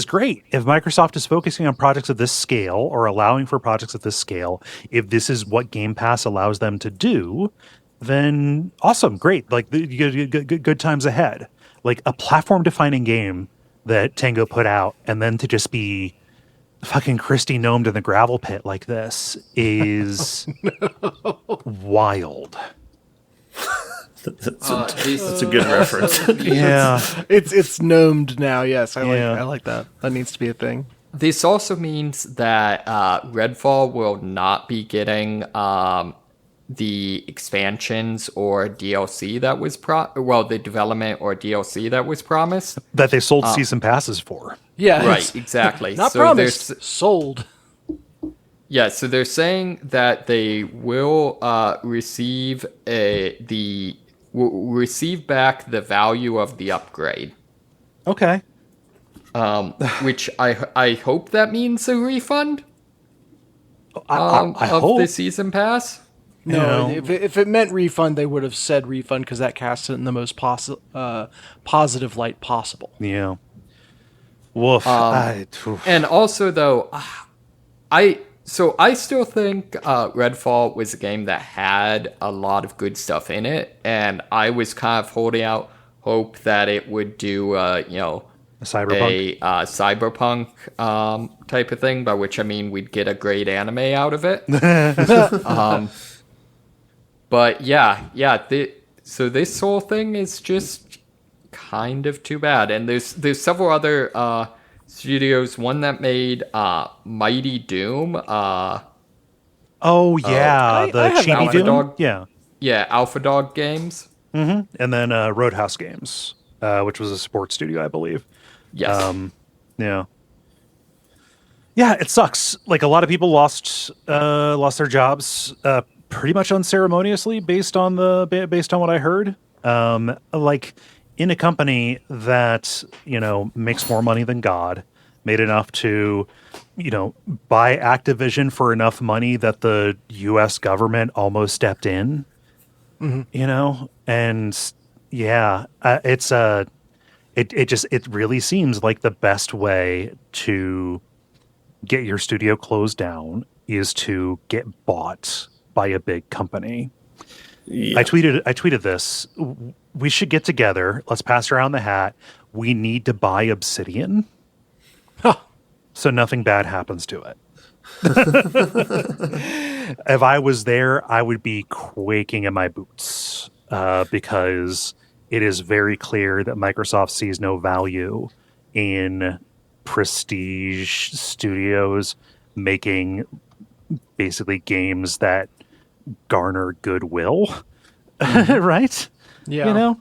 great. If Microsoft is focusing on projects of this scale or allowing for projects of this scale, if this is what Game Pass allows them to do, then awesome, great. Like, good times ahead. Like, a platform-defining game that Tango put out, and then to just be fucking Christy gnomed in the gravel pit like this is wild. That's a good reference. Yeah, it's gnomed now. Yes, I like that. That needs to be a thing. This also means that Redfall will not be getting the expansions or DLC that was the development or DLC that was promised. That they sold season passes for. Yeah, right, exactly. Not so promised, sold. Yeah, so they're saying that they will receive back the value of the upgrade. Okay. Which I hope that means a refund I hope. the season pass. No, if it meant refund, they would have said refund because that casts it in the most positive light possible. Yeah. Woof. And also, though, I still think Redfall was a game that had a lot of good stuff in it, and I was kind of holding out hope that it would do, a cyberpunk type of thing, by which I mean we'd get a great anime out of it. But so this whole thing is just kind of too bad. And there's several other studios. One that made Mighty Doom. The Chibi Doom. Dog, yeah, Alpha Dog Games. Mm-hmm. And then Roadhouse Games, which was a sports studio, I believe. Yes. Yeah, it sucks. Like, a lot of people lost their jobs pretty much unceremoniously based on what I heard. Like, in a company that makes more money than God, made enough to buy Activision for enough money that the U.S. government almost stepped in. Mm-hmm. And it really seems like the best way to get your studio closed down is to get bought by a big company. Yeah. I tweeted this. We should get together. Let's pass around the hat. We need to buy Obsidian. So nothing bad happens to it. If I was there, I would be quaking in my boots because it is very clear that Microsoft sees no value in prestige studios making basically games that garner goodwill, right? Yeah.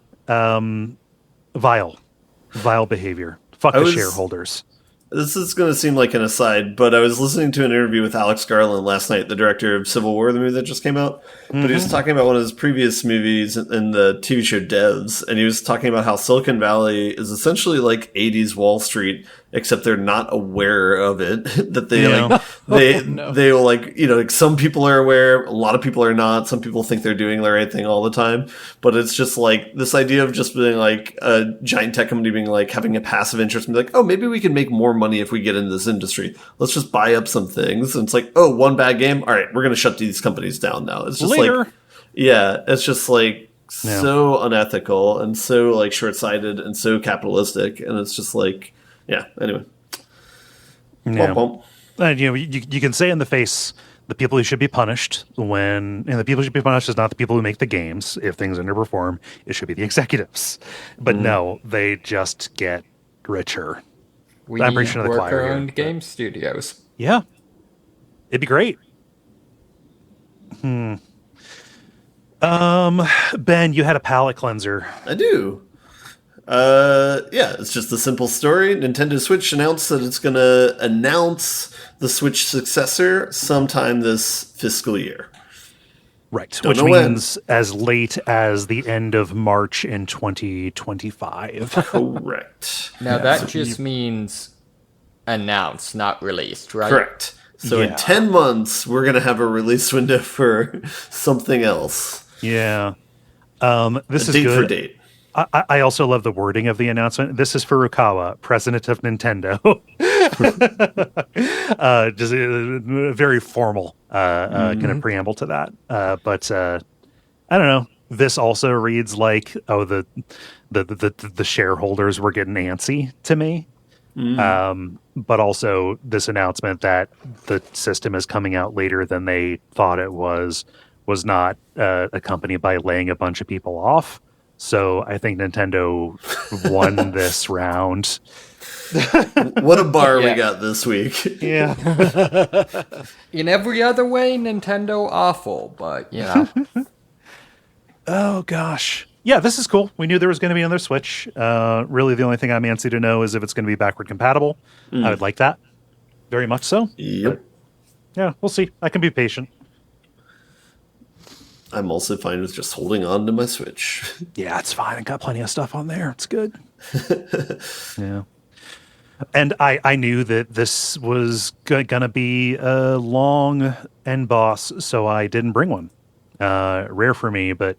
Vile behavior. Fuck the shareholders. This is going to seem like an aside, but I was listening to an interview with Alex Garland last night, the director of Civil War, the movie that just came out. Mm-hmm. But he was talking about one of his previous movies in the TV show Devs, and he was talking about how Silicon Valley is essentially like 80s Wall Street, except they're not aware of it. That they will like some people are aware, a lot of people are not. Some people think they're doing the right thing all the time, but it's just like this idea of just being like a giant tech company being like having a passive interest and be like, oh, maybe we can make more money if we get into this industry. Let's just buy up some things. And it's like, oh, one bad game. All right, we're going to shut these companies down now. It's just later. It's just like, Yeah. so unethical and so like short-sighted and so capitalistic, and it's just like, yeah. Anyway, Yeah. Womp womp. And, you can say in the face the people who should be punished the people who should be punished is not the people who make the games. If things underperform, it should be the executives. But no, they just get richer. We I'm preaching to the choir here, worker-owned but- game studios. Yeah. It'd be great. Ben, you had a palate cleanser. I do. Yeah, it's just a simple story. Nintendo Switch announced that it's going to announce the Switch successor sometime this fiscal year. Right. Don't Which know when. means as late as the end of March in 2025. Correct. Now that just means announced, not released, right? Correct. So Yeah. in 10 months, we're going to have a release window for something else. Yeah. This A is date good. for date. I also love the wording of the announcement. This is Furukawa, president of Nintendo. Just a very formal kind of preamble to that. But I don't know. This also reads like, the shareholders were getting antsy to me. But also this announcement that the system is coming out later than they thought it was not accompanied by laying a bunch of people off. So I think Nintendo won this round. What a bar we Yeah. got this week. Yeah. In every other way, Nintendo awful, but you know. Oh, gosh. Yeah, this is cool. We knew there was going to be another Switch. Really, the only thing I'm antsy to know is if it's going to be backward compatible. I would like that. Very much so. Yep. Yeah, we'll see. I can be patient. I'm also fine with just holding on to my Switch. Yeah, it's fine. I got plenty of stuff on there. It's good. Yeah. And I knew that this was going to be a long end boss, so I didn't bring one. Rare for me, but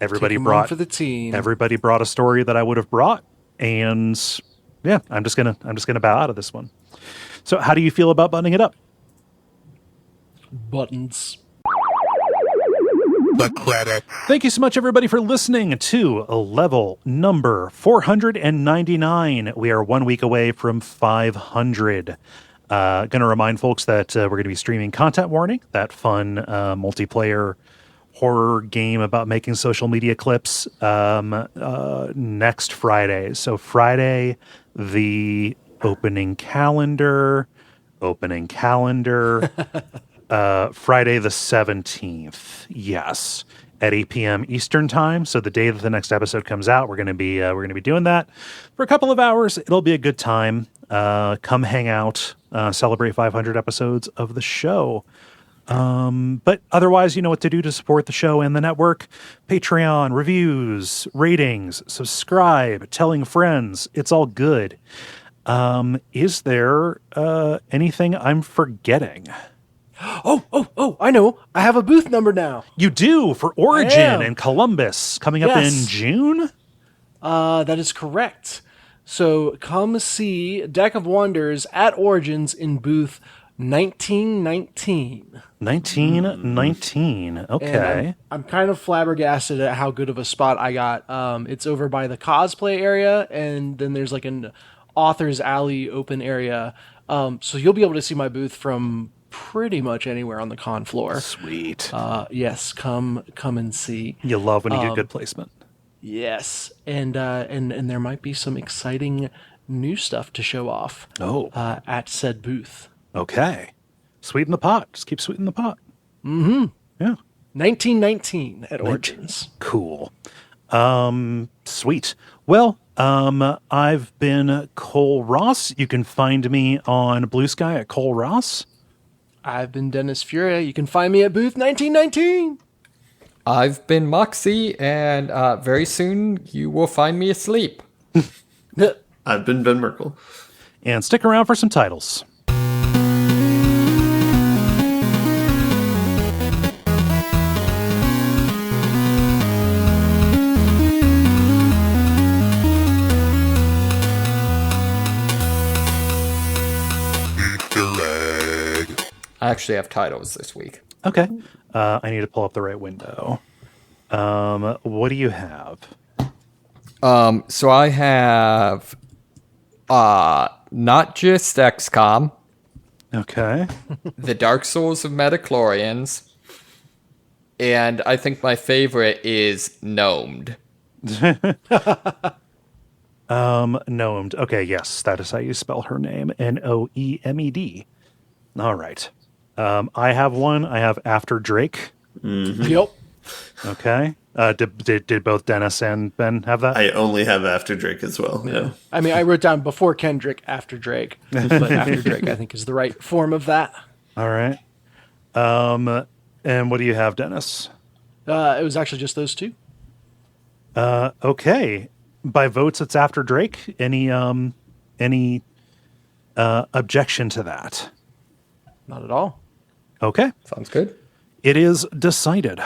everybody Take 'em one brought for the team. everybody brought a story that I would have brought, and yeah, I'm just gonna bow out of this one. So, how do you feel about buttoning it up? Buttons. The credit. Thank you so much, everybody, for listening to level number 499. We are 1 week away from 500. Going to remind folks that we're going to be streaming Content Warning, that fun multiplayer horror game about making social media clips, next Friday. So Friday, the opening calendar. Friday the 17th, yes, at 8 p.m. Eastern time. So the day that the next episode comes out, we're gonna be doing that for a couple of hours. It'll be a good time. Come hang out, celebrate 500 episodes of the show. But otherwise, you know what to do to support the show and the network: Patreon, reviews, ratings, subscribe, telling friends. It's all good. Is there anything I'm forgetting? Oh, I know. I have a booth number now. You do, for I Origin am. and Columbus coming up in Yes. June? That is correct. So come see Deck of Wonders at Origins in booth 1919. 1919. And Okay. I'm kind of flabbergasted at how good of a spot I got. It's over by the cosplay area, and then there's like an author's alley open area. So you'll be able to see my booth from pretty much anywhere on the con floor. Sweet. Yes, come and see. You love when you get good placement. Yes, and there might be some exciting new stuff to show off. Oh. At said booth. Okay. Sweeten the pot. Just keep sweetening the pot. Mm-hmm. Yeah. 1919 at Origins. Cool. Sweet. Well, I've been Cole Ross. You can find me on Blue Sky at Cole Ross. I've been Dennis Furia. You can find me at booth 1919. I've been Moxie, and very soon you will find me asleep. I've been Ben Merkel. And stick around for some titles. Easter egg. I actually have titles this week. Okay. I need to pull up the right window. What do you have? So I have not just XCOM, Okay. the Dark Souls of Metachlorians, and I think my favorite is Gnomed. Gnomed. Okay, yes, that is how you spell her name. Noemed. All right. I have one. I have After Drake. Yep. Okay. Did both Dennis and Ben have that? I only have After Drake as well. Yeah. I mean, I wrote down before Kendrick, after Drake, but after Drake, I think is the right form of that. All right. And what do you have, Dennis? It was actually just those two. Okay. By votes, it's After Drake. Any objection to that? Not at all. Okay. Sounds good. It is decided.